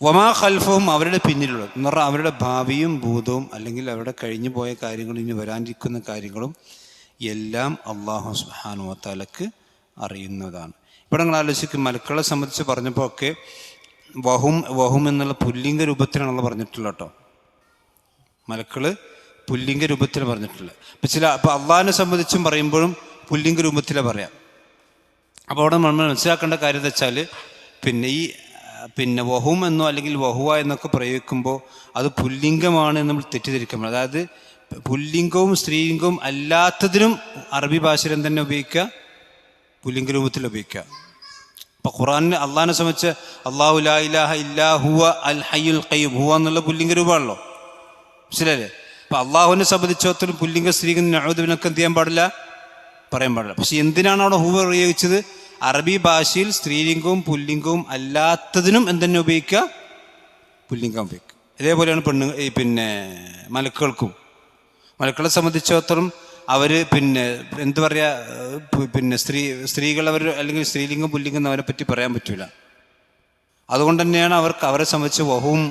വമാ ഖൽഫഹും, അവരുടെ പിന്നിലുള്ളത്. എന്ന് പറഞ്ഞാൽ അവരുടെ ഭാവിയും ഭൂതവും അല്ലെങ്കിൽ അവരുടെ കഴിഞ്ഞു പോയ കാര്യങ്ങളും ഇനി വരാനിരിക്കുന്ന കാര്യങ്ങളും എല്ലാം അള്ളാഹു സുബ്ഹാനഹു വ തആലക്ക് അറിയുന്നതാണ്. ഇവിടെ നിങ്ങൾ ആലോചിക്കും, മലക്കുകളെ സംബന്ധിച്ച് പറഞ്ഞപ്പോൾ ഒക്കെ വഹും എന്നുള്ള പുല്ലിംഗ രൂപത്തിലാണല്ലോ പറഞ്ഞിട്ടുള്ളത് കേട്ടോ. മലക്കള് പുല്ലിംഗ രൂപത്തിൽ പറഞ്ഞിട്ടുള്ളത്. അപ്പോൾ അള്ളാഹിനെ സംബന്ധിച്ചും പറയുമ്പോഴും പുല്ലിംഗ രൂപത്തിലാണ് പറയാം. അപ്പോൾ അവിടെ നമ്മൾ മനസ്സിലാക്കേണ്ട കാര്യം എന്താ വെച്ചാൽ, പിന്നെ വഹും എന്നോ അല്ലെങ്കിൽ വഹുവ എന്നൊക്കെ പ്രയോഗിക്കുമ്പോൾ അത് പുല്ലിംഗമാണ് എന്ന് നമ്മൾ തെറ്റിദ്ധരിക്കണം. അതായത് പുല്ലിംഗവും സ്ത്രീലിംഗവും അല്ലാത്തതിനും അറബി ഭാഷയിൽ തന്നെ ഉപയോഗിക്കുക, പുല്ലിംഗ രൂപത്തിൽ ഉപയോഗിക്കുക. അപ്പോൾ ഖുർആനിൽ അള്ളാഹിനെ സംബന്ധിച്ച് അല്ലാഹു ലാ ഇലാഹ ഇല്ലാ ഹുവ അൽ ഹയ്യുൽ ഖയ്യൂം, ഹുവ എന്നുള്ള പുല്ലിംഗ രൂപമാണല്ലോ, മനസ്സിലല്ലേ? അപ്പം അള്ളാഹുവിനെ സംബന്ധിച്ചിടത്തോളം പുല്ലിംഗ സ്ത്രീലിംഗം നഅൂദുബിനൊക്കെ എന്ത് ചെയ്യാൻ പാടില്ല, പറയാൻ പാടില്ല. പക്ഷെ എന്തിനാണ് അവിടെ ഹുവ ഉപയോഗിച്ചത്? അറബി ഭാഷയിൽ സ്ത്രീലിംഗവും പുല്ലിംഗവും അല്ലാത്തതിനും എന്തെന്നെ ഉപയോഗിക്കുക, പുല്ലിംഗം ഉപയോഗിക്കുക. ഇതേപോലെയാണ് പിന്നെ മലക്കുകൾക്കും. മലക്കളെ സംബന്ധിച്ചിടത്തോളം അവർ എന്ത് പറയുക, സ്ത്രീകൾ അവർ അല്ലെങ്കിൽ സ്ത്രീലിംഗം പുല്ലിംഗം അവരെ പറ്റി പറയാൻ പറ്റില്ല. അതുകൊണ്ട് തന്നെയാണ് അവരെ സംബന്ധിച്ച് വഹും,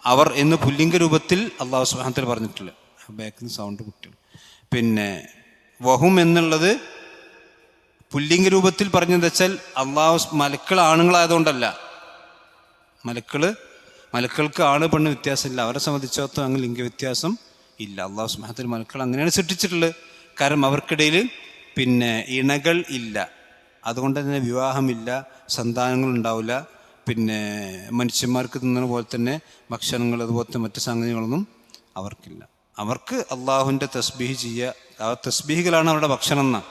അവർ എന്ന് പുല്ലിംഗ രൂപത്തിൽ അള്ളാഹു സുബ്ഹാനഹു വ തആല പറഞ്ഞിട്ടില്ല. ബാക്കിൽ നിന്ന് സൗണ്ട് കുട്ടികൾ. വഹും എന്നുള്ളത് പുല്ലിംഗ രൂപത്തിൽ പറഞ്ഞതെന്ന് വെച്ചാൽ മലക്കൾ ആണുങ്ങളായതുകൊണ്ടല്ല. മലക്കൾക്ക് ആണ് പെണ്ണ് വ്യത്യാസമില്ല. അവരെ സംബന്ധിച്ചിടത്തോളം അങ്ങനെ ലിംഗവ്യത്യാസം ഇല്ല. അള്ളാഹു സുബ്ഹാനഹു വ തആല മലക്കൾ അങ്ങനെയാണ് സൃഷ്ടിച്ചിട്ടുള്ളത്. കാരണം അവർക്കിടയിൽ ഇണകൾ ഇല്ല, അതുകൊണ്ട് തന്നെ വിവാഹമില്ല, സന്താനങ്ങൾ ഉണ്ടാവില്ല. മനുഷ്യന്മാർക്ക് തിന്നുന്ന പോലെ തന്നെ ഭക്ഷണങ്ങൾ അതുപോലത്തെ മറ്റ് സംഗതികളൊന്നും അവർക്കില്ല. അവർക്ക് അള്ളാഹുവിൻ്റെ തസ്ബീഹ് ചെയ്യുക, ആ തസ്ബീഹുകളാണ് അവരുടെ ഭക്ഷണം എന്നാണ്.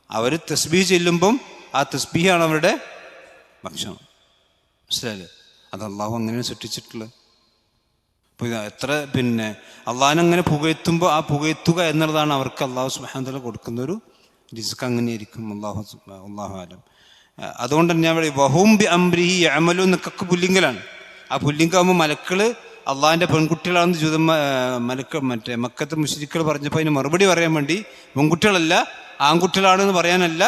അവർ തസ്ബീഹ് ചെല്ലുമ്പം ആ തസ്ബീഹാണ് അവരുടെ ഭക്ഷണം, മനസ്സിലായില്ലേ? അത് അള്ളാഹു അങ്ങനെയാണ് സൃഷ്ടിച്ചിട്ടുള്ളത്. അപ്പോൾ എത്ര അള്ളാഹിനങ്ങനെ പുകഴ്ത്തുമ്പോൾ ആ പുകഴ്ത്തുക എന്നുള്ളതാണ് അവർക്ക് അള്ളാഹു സുബ്ഹാനഹു വ തആല കൊടുക്കുന്നൊരു റിസ്ക്. അങ്ങനെയായിരിക്കും. അള്ളാഹു ആലം. അതുകൊണ്ട് തന്നെ അവിടെ വഹും ബി അംരിഹി യഅമലൂൻ എന്നൊക്കെ പുല്ലിംഗലാണ്. ആ പുല്ലിംഗമാകുമ്പോൾ മലക്കള് അള്ളാഹിൻ്റെ പെൺകുട്ടികളാണെന്ന് മക്കത്തെ മുശ്രിക്കുകൾ പറഞ്ഞപ്പോൾ അതിന് മറുപടി പറയാൻ വേണ്ടി പെൺകുട്ടികളല്ല ആൺകുട്ടികളാണെന്ന് പറയാനല്ല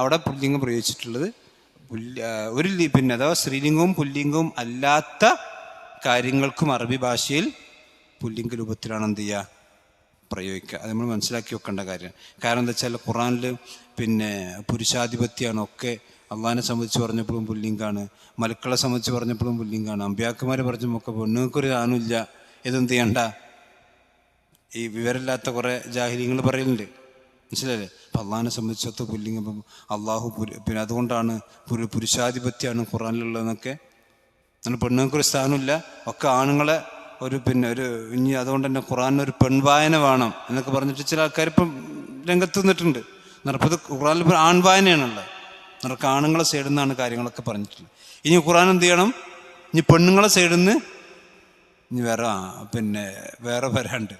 അവിടെ പുല്ലിംഗം പ്രയോഗിച്ചിട്ടുള്ളത്. അഥവാ സ്ത്രീലിംഗവും പുല്ലിംഗവും അല്ലാത്ത കാര്യങ്ങൾക്കും അറബി ഭാഷയിൽ പുല്ലിംഗ രൂപത്തിലാണ് എന്ത് ചെയ്യുക, പ്രയോഗിക്കുക. അത് നമ്മൾ മനസ്സിലാക്കി വെക്കേണ്ട കാര്യമാണ്. കാരണം എന്താ വെച്ചാൽ ഖുർആനിൽ പുരുഷാധിപത്യമാണ് ഒക്കെ. അള്ളാഹിനെ സംബന്ധിച്ച് പറഞ്ഞപ്പോഴും പുല്ലിംഗാണ്, മലക്കളെ സംബന്ധിച്ച് പറഞ്ഞപ്പോഴും പുല്ലിംഗാണ്, അമ്പിയാക്കന്മാരെ പറഞ്ഞപ്പോൾ പെണ്ണുങ്ങൾക്കൊരു ആണില്ല, ഇതെന്ത് ചെയ്യണ്ട, ഈ വിവരമില്ലാത്ത കുറേ ജാഹിലിങ്ങൾ പറയലുണ്ട്, മനസ്സിലല്ലേ? അപ്പം അള്ളാഹിനെ സംബന്ധിച്ചൊത്ത് പുല്ലിംഗം അള്ളാഹു അതുകൊണ്ടാണ് പുരുഷാധിപത്യമാണ് ഖുർആനിലുള്ളതെന്നൊക്കെ. അങ്ങനെ പെണ്ണുങ്ങൾക്കൊരു സ്ഥാനമില്ല, ഒക്കെ ആണുങ്ങളെ ഇനി അതുകൊണ്ട് തന്നെ ഖുർആനൊരു പെൺവായന വേണം എന്നൊക്കെ പറഞ്ഞിട്ട് ചില ആൾക്കാർ ഇപ്പം രംഗത്ത് നിന്നിട്ടുണ്ട്. നിറപ്പത് ഖുർആനിൽ ആൺവായനയാണുള്ളത്. നിനക്ക് ആണുങ്ങളെ സൈഡിൽ നിന്നാണ് കാര്യങ്ങളൊക്കെ പറഞ്ഞിട്ടുള്ളത്. ഇനി ഖുർആൻ എന്ത് ചെയ്യണം, ഇനി പെണ്ണുങ്ങളെ സൈഡിൽ നിന്ന് ഇനി വേറെ വേറെ വരാണ്ട്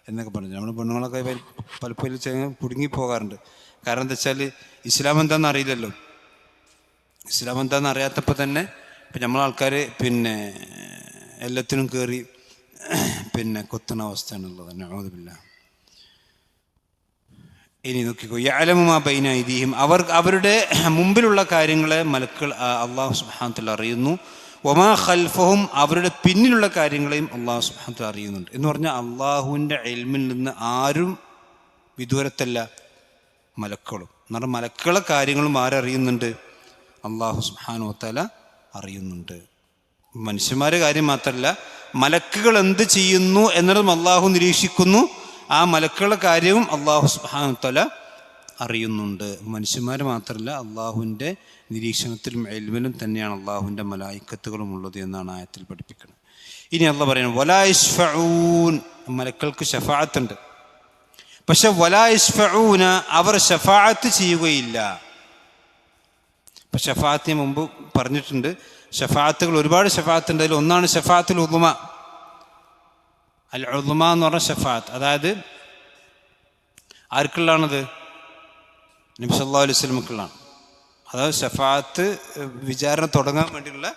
എന്നൊക്കെ പറഞ്ഞു. നമ്മൾ പെണ്ണുങ്ങളൊക്കെ പലപ്പോഴും കുടുങ്ങി പോകാറുണ്ട്. കാരണം എന്താ വെച്ചാൽ ഇസ്ലാം എന്താണെന്ന് അറിയില്ലല്ലോ. ഇസ്ലാം എന്താണെന്ന് അറിയാത്തപ്പോൾ തന്നെ ഇപ്പം നമ്മളാൾക്കാർ എല്ലാത്തിനും കയറി കൊത്തുന്ന അവസ്ഥയാണുള്ളത്. നഊദുബില്ല. ഇനി നോക്കിക്കോ, യഅലമു മാ ബൈന അയ്ദീഹിം, അവരുടെ മുമ്പിലുള്ള കാര്യങ്ങളെ മലക്കുകൾ അല്ലാഹു സുബ്ഹാനഹു വതആല അറിയുന്നു. വമാ ഖൽഫഹും, അവരുടെ പിന്നിലുള്ള കാര്യങ്ങളെയും അല്ലാഹു സുബ്ഹാനഹു വതആല അറിയുന്നുണ്ട്. എന്ന് പറഞ്ഞാൽ അള്ളാഹുവിൻ്റെ ഇൽമിൽ നിന്ന് ആരും വിദൂരത്തല്ല, മലക്കുകളും. എന്ന് പറഞ്ഞാൽ മലക്കുകളെ കാര്യങ്ങളും ആരറിയുന്നുണ്ട്? അല്ലാഹു സുബ്ഹാനഹു വതആല അറിയുന്നുണ്ട്. മനുഷ്യന്മാരുടെ കാര്യം മാത്രമല്ല, മലക്കുകൾ എന്ത് ചെയ്യുന്നു എന്നതും അള്ളാഹു നിരീക്ഷിക്കുന്നു. ആ മലക്കുകളുടെ കാര്യവും അള്ളാഹു സുബ്ഹാനഹു വതആല അറിയുന്നുണ്ട്. മനുഷ്യന്മാർ മാത്രമല്ല, അള്ളാഹുവിൻ്റെ നിരീക്ഷണത്തിലും ഇൽമിലും തന്നെയാണ് അള്ളാഹുവിൻ്റെ മലായിക്കത്തുകളും ഉള്ളത് എന്നാണ് ആയത്തിൽ പഠിപ്പിക്കുന്നത്. ഇനി അള്ളാഹ് പറയുന്നത് വലാ യശ്ഫഊൻ, മലക്കൾക്ക് ശഫാഅത്തുണ്ട്. പക്ഷെ വലാ യശ്ഫഊന, അവർ ശഫാഅത്ത് ചെയ്യുകയില്ല. ഇപ്പം ഷഫാഅത്തിന് മുമ്പ് പറഞ്ഞിട്ടുണ്ട്, ഷഫാഅത്തുകൾ ഒരുപാട് ഷഫാഅത്തുണ്ട്. അതിൽ ഒന്നാണ് ഷഫാഅത്തുൽ ഉദ്മ. അൽ ഉദ്മ എന്ന് പറഞ്ഞ ഷഫാഅത്ത്, അതായത് ആർക്കുള്ളതാണത്? നബി സല്ലല്ലാഹു അലൈഹി വസല്ലമക്കുള്ളതാണ്. അതായത് ഷഫാഅത്ത് വിചാരണ തുടങ്ങാൻ വേണ്ടിയുള്ള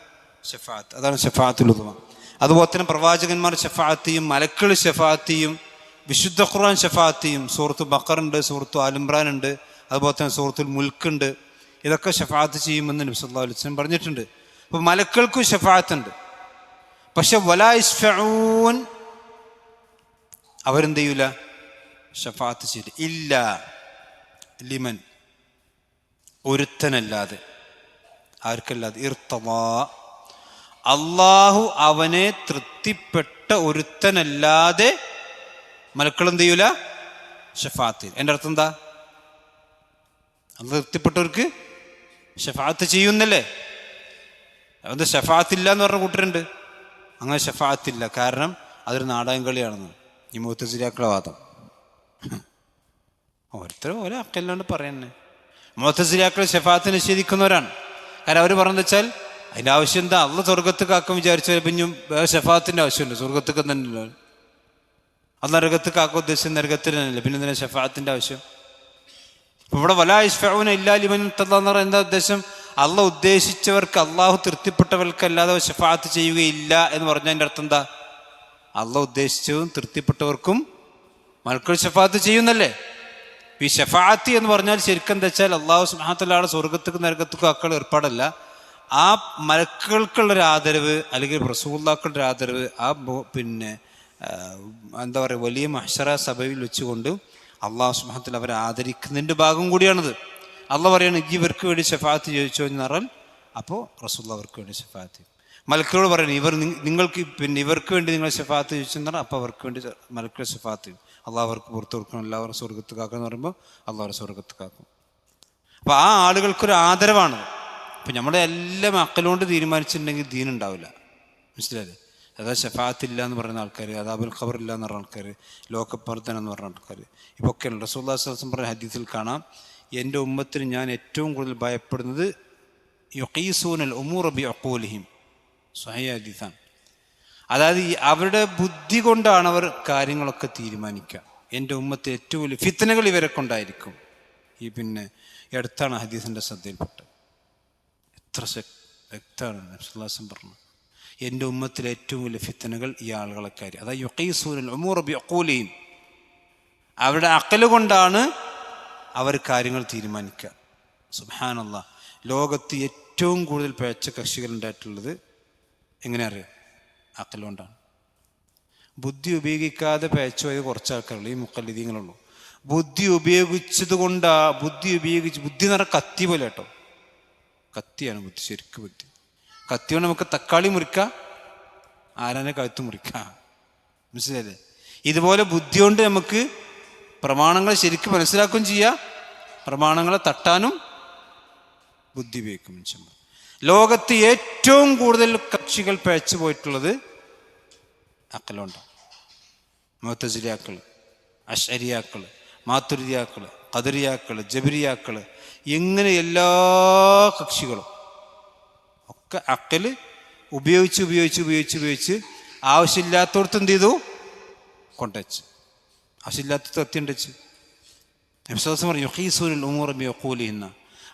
ഷഫാഅത്ത്, അതാണ് ഷഫാഅത്തുൽ ഉദ്മ. അതുപോലെ തന്നെ പ്രവാചകന്മാർ ഷഫാഅത്ത് ചെയ്യും, മലക്കുകൾ ഷഫാഅത്ത് ചെയ്യും, വിശുദ്ധ ഖുർആൻ ഷഫാഅത്ത് ചെയ്യും. സൂറത്ത് ബഖറ ഉണ്ട്, സൂറത്ത് ആൽ ഇംറാൻ ഉണ്ട്, അതുപോലെ തന്നെ സൂറത്തുൽ മുൽക്ക് ഉണ്ട്. ഇതൊക്കെ ഷഫാഅത്ത് ചെയ്യുമെന്ന് നബി സല്ലല്ലാഹു അലൈഹി വസല്ലം പറഞ്ഞിട്ടുണ്ട്. അപ്പോൾ മലക്കുകൾക്കും ഷഫാഅത്ത് ഉണ്ട്. പക്ഷെ വലാ യശ്ഫഊൻ, അവരെന്ത് ചെയ്യൂല? ഷഫാഅത്ത് ചെയ്യില്ല. ഇല്ല ലിമൻ, ഒരുത്തനല്ലാതെ. ആർക്കല്ലാതെ? ഇർത്തദാ, അള്ളാഹു അവനെ തൃപ്തിപ്പെട്ട ഒരുത്തനല്ലാതെ മലക്കൾ എന്ത് ചെയ്യൂല? ഷഫാഅത്ത്. എൻ്റെ അർത്ഥം എന്താ? അള്ളാഹു തൃപ്തിപ്പെട്ടവർക്ക് ഷഫാഅത്ത് ചെയ്യുന്നല്ലേ. അത് ഷഫാഅത്തില്ല എന്ന് പറഞ്ഞ കൂട്ടരുണ്ട്. അങ്ങനെ ഷഫാഅത്തില്ല, കാരണം അതൊരു നാടകം കളിയാണെന്ന് ഈ മുഅ്തസിലികളുടെ വാദം. ഓരോരുത്തരും ഓരോ അക്കല്ലാണ്ട് പറയുന്നത്. മുഅ്തസിലികൾ ഷഫാഅത്ത് നിഷേധിക്കുന്നവരാണ്. കാരണം അവർ പറഞ്ഞെന്ന് വെച്ചാൽ അതിൻ്റെ ആവശ്യം എന്താ? അള്ളാഹ് സ്വർഗത്ത് കാക്കാൻ വിചാരിച്ചാൽ പിന്നും ഷഫാഅത്തിൻ്റെ ആവശ്യമുണ്ട്. സ്വർഗത്തേക്ക് തന്നെയല്ലോ. അത് നരകത്ത് കാക്കാൻ ഉദ്ദേശിച്ച നരകത്തിന് തന്നെയല്ലേ, പിന്നെ എന്തിനാ ഷഫാഅത്തിൻ്റെ ആവശ്യം? ഇപ്പം ഇവിടെ വലാ യശ്ഫഊന ഇല്ലാ ലിമൻ ഇർത്തദാ എന്ന് പറഞ്ഞാൽ എന്താ ഉദ്ദേശം? അള്ളാഹ് ഉദ്ദേശിച്ചവർക്ക്, അള്ളാഹു തൃപ്തിപ്പെട്ടവർക്കല്ലാതെ ഷഫാഅത്ത് ചെയ്യുകയില്ല എന്ന് പറഞ്ഞാൽ അതിൻ്റെ അർത്ഥം എന്താ? അള്ളാഹ് ഉദ്ദേശിച്ചതും തൃപ്തിപ്പെട്ടവർക്കും മലക്കുകൾ ഷഫാഅത്ത് ചെയ്യുന്നല്ലേ. ഈ ഷഫാഅത്ത് എന്ന് പറഞ്ഞാൽ ശരിക്കും എന്താ വെച്ചാൽ അള്ളാഹു സുബ്ഹാനഹു വതആല സ്വർഗത്തേക്കും നരകത്തേക്കും ആക്കൾ ഏർപ്പാടല്ല. ആ മലക്കുകൾക്കുള്ളൊരു ആദരവ്, അല്ലെങ്കിൽ റസൂലുള്ളാഹിക്കുള്ളൊരു ആദരവ്, ആ എന്താ പറയുക, വലിയ മഹ്ശറ സഭയിൽ വെച്ചുകൊണ്ട് അള്ളാഹു സുബ്ഹാനഹു വതആല അവരെ ആദരിക്കുന്നതിൻ്റെ ഭാഗം കൂടിയാണിത്. അള്ളാഹ് പറയാണ് ഇവർക്ക് വേണ്ടി ഷഫാഅത്ത് ചോദിച്ചോ എന്ന് പറഞ്ഞാൽ അപ്പോൾ റസൂലുള്ളാഹി അവർക്ക് വേണ്ടി ഷഫാഅത്ത് ചെയ്യും. മലക്കുകൾ പറയുന്നത് നിങ്ങൾക്ക് ഇവർക്ക് വേണ്ടി നിങ്ങൾ ഷഫാഅത്ത് ചോദിച്ചെന്ന് പറഞ്ഞാൽ അപ്പോൾ അവർക്ക് വേണ്ടി മലക്കുകൾ ഷഫാഅത്ത് ചെയ്യും. അള്ളാഹ് അവർക്ക് പുറത്തു കൊടുക്കണം, എല്ലാവരും സ്വർഗത്ത് കാക്കുക എന്ന് പറയുമ്പോൾ അള്ളാഹ് അവരെ സ്വർഗത്ത് കാക്കും. അപ്പോൾ ആ ആളുകൾക്കൊരു ആദരവാണ്. അപ്പം നമ്മുടെ എല്ലാം അക്കലുകൊണ്ട് തീരുമാനിച്ചിട്ടുണ്ടെങ്കിൽ ദീൻ ഉണ്ടാവില്ല. മനസ്സിലായില്ലേ? അതായത് ഷഫാഅത്തില്ല എന്ന് പറയുന്ന ആൾക്കാർ, അദാബുൽ ഖബർ ഇല്ല എന്ന് പറഞ്ഞ ആൾക്കാർ, ലോകപ്രവർത്തനം എന്ന് പറഞ്ഞ ആൾക്കാർ, ഇതൊക്കെയാണ്. റസൂലുള്ളാഹി സ്വല്ലല്ലാഹു അലൈഹി വസല്ലം പറഞ്ഞ ഹദീസിൽ കാണാം, എൻ്റെ ഉമ്മത്തിന് ഞാൻ ഏറ്റവും കൂടുതൽ ഭയപ്പെടുന്നത് യുഖീസൂനൽ ഉമൂറ ബിഅഖൂലിഹിം. സ്വഹീഹ് ഹദീസാണ്. അതായത് അവരുടെ ബുദ്ധി കൊണ്ടാണ് അവർ കാര്യങ്ങളൊക്കെ തീരുമാനിക്കുക. എൻ്റെ ഉമ്മത്തിൽ ഏറ്റവും വലിയ ഫിത്നകൾ ഇവരെ കൊണ്ടായിരിക്കും. ഈ അടുത്താണ് ഹദീസിൻ്റെ ശ്രദ്ധയിൽപ്പെട്ടത്. എത്ര വ്യക്തമാണ് നബി സല്ലല്ലാഹു അലൈഹി വസല്ലം പറഞ്ഞത്. എൻ്റെ ഉമ്മത്തിലെ ഏറ്റവും വലിയ ഫിത്നകൾ ഈ ആളുകളെ കാര്യം. അതായത് യുഖീസൂനൽ ഉമൂറ ബിഅഖൂലിഹിം, അവരുടെ അഖല് കൊണ്ടാണ് അവർ കാര്യങ്ങൾ തീരുമാനിക്കുക. സുബ്ഹാനല്ലാഹ്. ലോകത്ത് ഏറ്റവും കൂടുതൽ പിഴച്ച കക്ഷികളുണ്ടായിട്ടുള്ളത് എങ്ങനെ അറിയാം? അഖലുകൊണ്ടാണ്. ബുദ്ധി ഉപയോഗിക്കാതെ പിഴച്ചു പോയത് കുറച്ച് ആൾക്കാരുള്ളൂ, ഈ മുഖല്ലിദീങ്ങളുള്ളൂ. ബുദ്ധി ഉപയോഗിച്ചത് കൊണ്ടാ, ബുദ്ധി എന്ന് പറഞ്ഞാൽ കത്തി പോലെ കേട്ടോ, കത്തിയാണ് ബുദ്ധി, ശരിക്കും ബുദ്ധി. കത്തി കൊണ്ട് നമുക്ക് തക്കാളി മുറിക്കാം, ആരാനെ കഴുത്ത് മുറിക്കാം. മനസ്സിലായില്ലേ? ഇതുപോലെ ബുദ്ധി കൊണ്ട് നമുക്ക് പ്രമാണങ്ങൾ ശരിക്കും മനസ്സിലാക്കുകയും ചെയ്യാം, പ്രമാണങ്ങളെ തട്ടാനും ബുദ്ധി ഉപയോഗിക്കും മനുഷ്യന്മാർ. ലോകത്ത് ഏറ്റവും കൂടുതൽ കക്ഷികൾ പിഴച്ചു പോയിട്ടുള്ളത് അഖലുകൊണ്ടാണ്. മുഅ്തസിലിയാക്കൾ, അശ്അരിയാക്കൾ, മാതുരിദിയാക്കൾ, ഖദരിയാക്കൾ, ജബരിയാക്കൾ, എങ്ങനെ എല്ലാ കക്ഷികളും ഒക്കെ അഖല് ഉപയോഗിച്ച് ആവശ്യമില്ലാത്തടത്ത് എന്ത് ചെയ്തു? കൊണ്ടുവച്ച്. ആവശ്യമില്ലാത്തത് എത്തിയുണ്ടെച്ച് നബിസ്വലം പറഞ്ഞു യുഖീസൂനുൽ ഉമൂറ ബിഅഖൂലിഹിന്ന.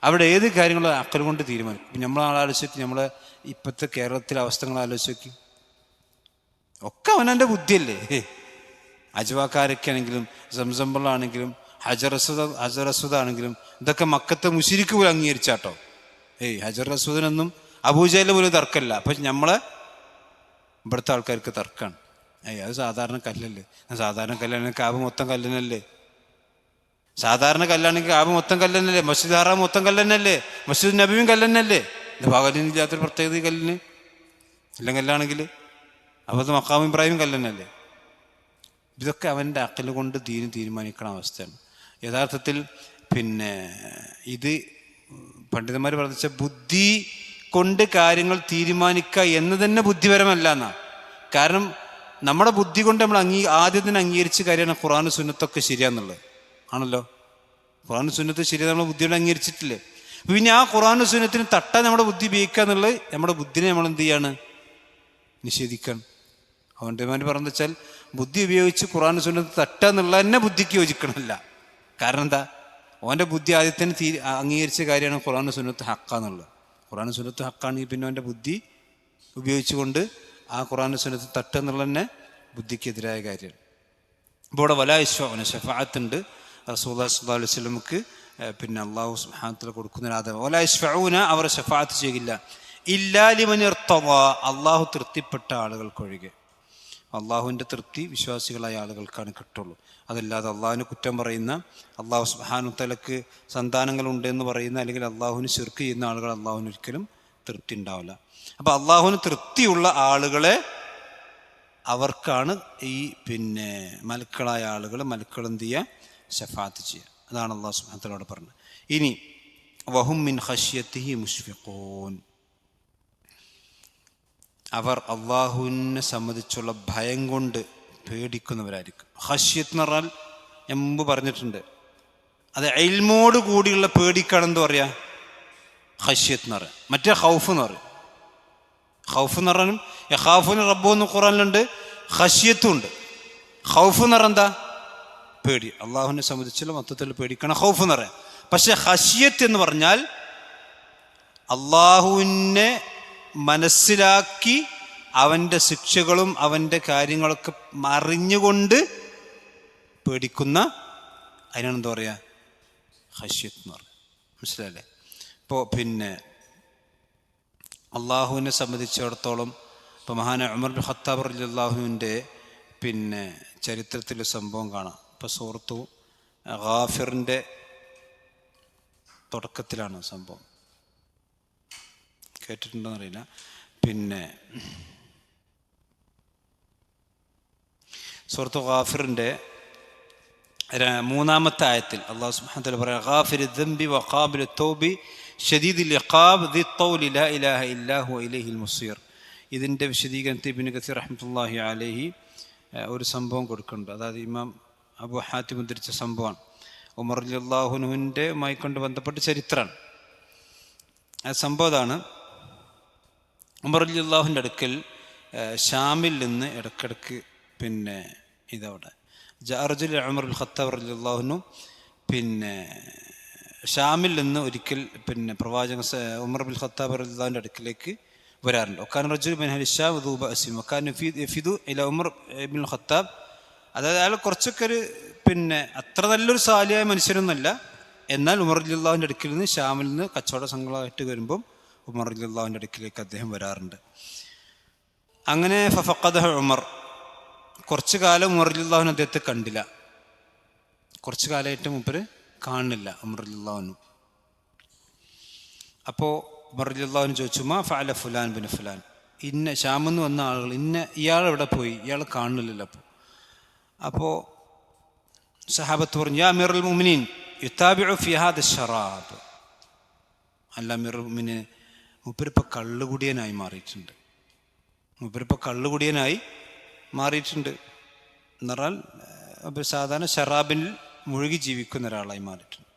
അവിടെ ഏത് കാര്യങ്ങളും അക്കൽ കൊണ്ട് തീരുമാനിക്കും. നമ്മളാലോചിച്ച് നമ്മളെ ഇപ്പോഴത്തെ കേരളത്തിലെ അവസ്ഥകൾ ആലോചിച്ച് നോക്കി. ഒക്കെ അവനവൻ്റെ ബുദ്ധിയല്ലേ. അജ്വാക്കാരൊക്കെയാണെങ്കിലും സംസംബിളാണെങ്കിലും ഹജർ അസ്വദ് ആണെങ്കിലും ഇതൊക്കെ മക്കത്തെ മുശിരിക്ക് പോലും അംഗീകരിച്ചാട്ടോ. ഹജർ അസ്വദിനൊന്നും അബൂജഹലിന് പോലും തർക്കമില്ല. അപ്പം നമ്മളെ ഇവിടുത്തെ ആൾക്കാർക്ക് തർക്കമാണ്. അത് സാധാരണ കല്ലല്ലേ. സാധാരണ കല്ലാണെങ്കിൽ കാബ് മൊത്തം കല്ലനല്ലേ. സാധാരണ കല്ലാണെങ്കിൽ കാബ് മൊത്തം കല്ലനല്ലേ. മസ്ജിദ് ഹറാം മൊത്തം കല്ലനല്ലേ. മസ്ജിദ് നബിയും കല്ലനല്ലേ. ഇത് പകലിനില്ലാത്തൊരു പ്രത്യേകത കല്ലിന് എല്ലാം കല്ലാണെങ്കിൽ. അപ്പോൾ അത് മഖാം ഇബ്രാഹിം കല്ലനല്ലേ. ഇതൊക്കെ അവൻ്റെ അക്കല് കൊണ്ട് ദീന് തീരുമാനിക്കണ അവസ്ഥയാണ് യഥാർത്ഥത്തിൽ. ഇത് പണ്ഡിതന്മാർ പറഞ്ഞ ബുദ്ധി കൊണ്ട് കാര്യങ്ങൾ തീരുമാനിക്കുക എന്ന് തന്നെ ബുദ്ധിപരമല്ല എന്നാ. കാരണം നമ്മുടെ ബുദ്ധി കൊണ്ട് നമ്മൾ ആദ്യത്തിന് അംഗീകരിച്ച കാര്യമാണ് ഖുർആനും സുന്നത്തൊക്കെ ശരിയാന്നുള്ളത് ആണല്ലോ. ഖുർആനും സുന്നത്ത് ശരിയാ നമ്മൾ ബുദ്ധിയോട് അംഗീകരിച്ചിട്ടില്ലേ. പിന്നെ ആ ഖുർആനും സുന്നത്തിന് തട്ടാൻ നമ്മുടെ ബുദ്ധി ഉപയോഗിക്കുക എന്നുള്ളത് നമ്മുടെ ബുദ്ധിനെ നമ്മൾ എന്ത് ചെയ്യാണ്? നിഷേധിക്കണം. അവൻ്റെ പറഞ്ഞു വെച്ചാൽ ബുദ്ധി ഉപയോഗിച്ച് ഖുർആനും സുന്നത്ത് തട്ടുക എന്നുള്ളത് തന്നെ ബുദ്ധിക്ക് യോജിക്കണമല്ല. കാരണം എന്താ? അവൻ്റെ ബുദ്ധി ആദ്യത്തിന് അംഗീകരിച്ച കാര്യമാണ് ഖുർആനും സുന്നത്ത് ഹക്കാന്നുള്ളത്. ഖുർആനും സുന്നത്ത് ഹക്കാണെങ്കിൽ പിന്നെ അവൻ്റെ ബുദ്ധി ഉപയോഗിച്ചുകൊണ്ട് ആ ഖുർആനും സുന്നത്ത് തട്ടുക എന്നുള്ളത് തന്നെ ബുദ്ധിക്കെതിരായ കാര്യമാണ്. ഇപ്പോൾ ഇവിടെ വലാ ഇശ്ഫഅൂന ശഫാഅത്തുണ്ട്. റസൂലുള്ളാഹി സ്വല്ലല്ലാഹു അലൈഹി വസല്ലമക്ക് അല്ലാഹു സുബ്ഹാനഹു വ തആല കൊടുക്കുന്ന ആദം വലാ ഇശ്ഫഅൂന അവർ ശഫാഅത്ത് ചെയ്യില്ല ഇല്ലാ ലിമൻ ഇർതദാ അള്ളാഹു തൃപ്തിപ്പെട്ട ആളുകൾക്കൊഴികെ. അള്ളാഹുവിൻ്റെ തൃപ്തി വിശ്വാസികളായ ആളുകൾക്കാണ് കിട്ടുള്ളൂ. അതല്ലാതെ അള്ളാഹുവിന് കുറ്റം പറയുന്ന, അള്ളാഹു സുബ്ഹാനഹു വ തആലക്ക് സന്താനങ്ങളുണ്ടെന്ന് പറയുന്ന, അല്ലെങ്കിൽ അള്ളാഹുവിന് ശിർക്ക് ചെയ്യുന്ന ആളുകൾ അള്ളാഹുവിന് ഒരിക്കലും തൃപ്തി ഉണ്ടാവില്ല. അപ്പം അള്ളാഹുവിന് തൃപ്തിയുള്ള ആളുകളെ അവർക്കാണ് ഈ മലക്കുകളായ ആളുകൾ മലക്കുകൾ എന്ത് ചെയ്യുക? ശഫാഅത്ത് ചെയ്യുക. അതാണ് അള്ളാഹു സുബ്ഹാനഹു വ തആല പറഞ്ഞത്. ഇനി വഹും മിൻ ഖശ്യത്തിഹി മുശ്ഫിഖൂൻ, അവർ അള്ളാഹുവിനെ സംബന്ധിച്ചുള്ള ഭയം കൊണ്ട് പേടിക്കുന്നവരായിരിക്കും. ഖശ്യത്ത് എന്ന് പറഞ്ഞാൽ ഞാൻ മുമ്പ് പറഞ്ഞിട്ടുണ്ട്, അത് ഇൽമോട് കൂടിയുള്ള പേടിക്കാണെന്ന് പറയാ ഖശ്യത്ത് എന്ന് പറയാം. മറ്റേ ഖൗഫ് എന്ന് പറയും. ഖൗഫ് എന്ന് പറഞ്ഞാലും യഖാഫൂന റബ്ബഹും എന്ന് ഖുർആനിലുണ്ട്, ഖശ്യത്തും ഉണ്ട്. ഖൗഫ് എന്ന് പറഞ്ഞാൽ എന്താ? പേടി. അള്ളാഹുവിനെ സംബന്ധിച്ചുള്ള മൊത്തത്തിൽ പേടിക്കണം ഖൗഫ് എന്ന് പറയാം. പക്ഷെ ഖശ്യത്ത് എന്ന് പറഞ്ഞാൽ അള്ളാഹുവിനെ മനസ്സിലാക്കി അവൻ്റെ ശിക്ഷകളും അവൻ്റെ കാര്യങ്ങളൊക്കെ അറിഞ്ഞുകൊണ്ട് പേടിക്കുന്ന, അതിനാണ് എന്താ പറയുക? ഖശ്യത്ത് എന്ന് പറയുക. മനസ്സിലായില്ലേ? ഇപ്പോൾ അള്ളാഹുവിനെ സംബന്ധിച്ചിടത്തോളം ഇപ്പോൾ മഹാനായ ഉമർ ബിൻ ഖത്താബ് റളിയല്ലാഹുവിൻ്റെ ചരിത്രത്തിൽ സംഭവം കാണാം. ഇപ്പോൾ സൂറത്തു ഗാഫിറിൻ്റെ തുടക്കത്തിലാണ് സംഭവം. കേട്ടിട്ടുണ്ടോയെന്ന് അറിയില്ല. സൂറത്തു ഗാഫിറിൻ്റെ 3-ാമത്തെ ആയത്തിൽ അല്ലാഹു സുബ്ഹാനഹു വ തആല പറയാം, ഗാഫിരി ദംബി വഖാബിലു തൗബി ഷദീദുൽ ഇഖാബ് ദി ത്തൗലി ലാ ഇലാഹ ഇല്ലാ ഹുവ ഇലൈഹിൽ മുസീർ. ഇതിൻ്റെ വിശദീകരണത്തിൽ ഇബ്നു കസീർ റഹ്മത്തുള്ളാഹി അലൈഹി ഒരു സംഭവം കൊടുക്കുന്നുണ്ട്. അതായത് ഇമാം അബൂ ഹാത്തിം ഉദ്ധരിച്ച സംഭവമാണ്. ഉമർ റളിയല്ലാഹു അൻഹുവിൻ്റെ കൊണ്ട് ബന്ധപ്പെട്ട ചരിത്രമാണ്. ആ സംഭവം ഇതാണ്. ഉമർ റളിയല്ലാഹുവിൻ്റെ അടുക്കൽ ഷാമിൽ നിന്ന് ഇടയ്ക്കിടയ്ക്ക് ഇതവിടെ ജാർജുൽ ഉമർ ബിൻ ഖത്താബ് റളിയല്ലാഹു അൻഹു ഷാമിൽ നിന്ന് ഒരിക്കൽ പ്രവാചകൻ ഉമർ ബിൻ ഖത്താബ് റളിയല്ലാഹുവിൻ്റെ അടുക്കിലേക്ക് വരാറുണ്ട്. ഒക്കാൻ റജുൽ മിൻ അഹ്ലി ശാം ദൂ ബഅസിൻ വകാന യഫിദു ഇലാ ഉമർ ബിൻ ഖത്താബ്. അതായത് അയാൾ കുറച്ചൊക്കെ ഒരു അത്ര നല്ലൊരു സാലിയായ മനുഷ്യരൊന്നുമല്ല. എന്നാൽ ഉമർ റളിയല്ലാഹുവിൻ്റെ അടുക്കിൽ നിന്ന് ഷാമിൽ നിന്ന് കച്ചവട സംഘങ്ങളായിട്ട് വരുമ്പം ഉമർ റളിയല്ലാഹുവിൻ്റെ അടുക്കിലേക്ക് അദ്ദേഹം വരാറുണ്ട്. അങ്ങനെ ഫഫഖദഹു ഉമർ, കുറച്ചു കാലം ഉമർ റളിയല്ലാഹു അദ്ദേഹത്തെ കണ്ടില്ല. കുറച്ചു കാലമായിട്ട് മൂപ്പര് കാണുന്നില്ല ഉമർ റളിയല്ലാഹു. അപ്പോൾ ഉമർ റളിയല്ലാഹു ചോദിച്ചു, മാ ഫഅല ഫുലാൻ ബിൻ ഫുലാൻ, ഷാമെന്ന് വന്ന ആളുകൾ ഇയാൾ എവിടെ പോയി, ഇയാൾ കാണുന്നില്ലല്ലോ. അപ്പോൾ സഹാബത്ത് പറഞ്ഞു, യാ അമീറുൽ മുഅ്മിനീൻ യുതാബിഉ ഫി ഹാദ ശറാബ്. അല്ല അമീറുൽ മുഅ്മിനീൻ, മൂപ്പരിപ്പോൾ കള്ളുകുടിയനായി മാറിയിട്ടുണ്ട്. എന്ന് പറഞ്ഞാൽ സാധാരണ ഷറാബിൽ മുഴുകി ജീവിക്കുന്ന ഒരാളായി മാറിയിട്ടുണ്ട്.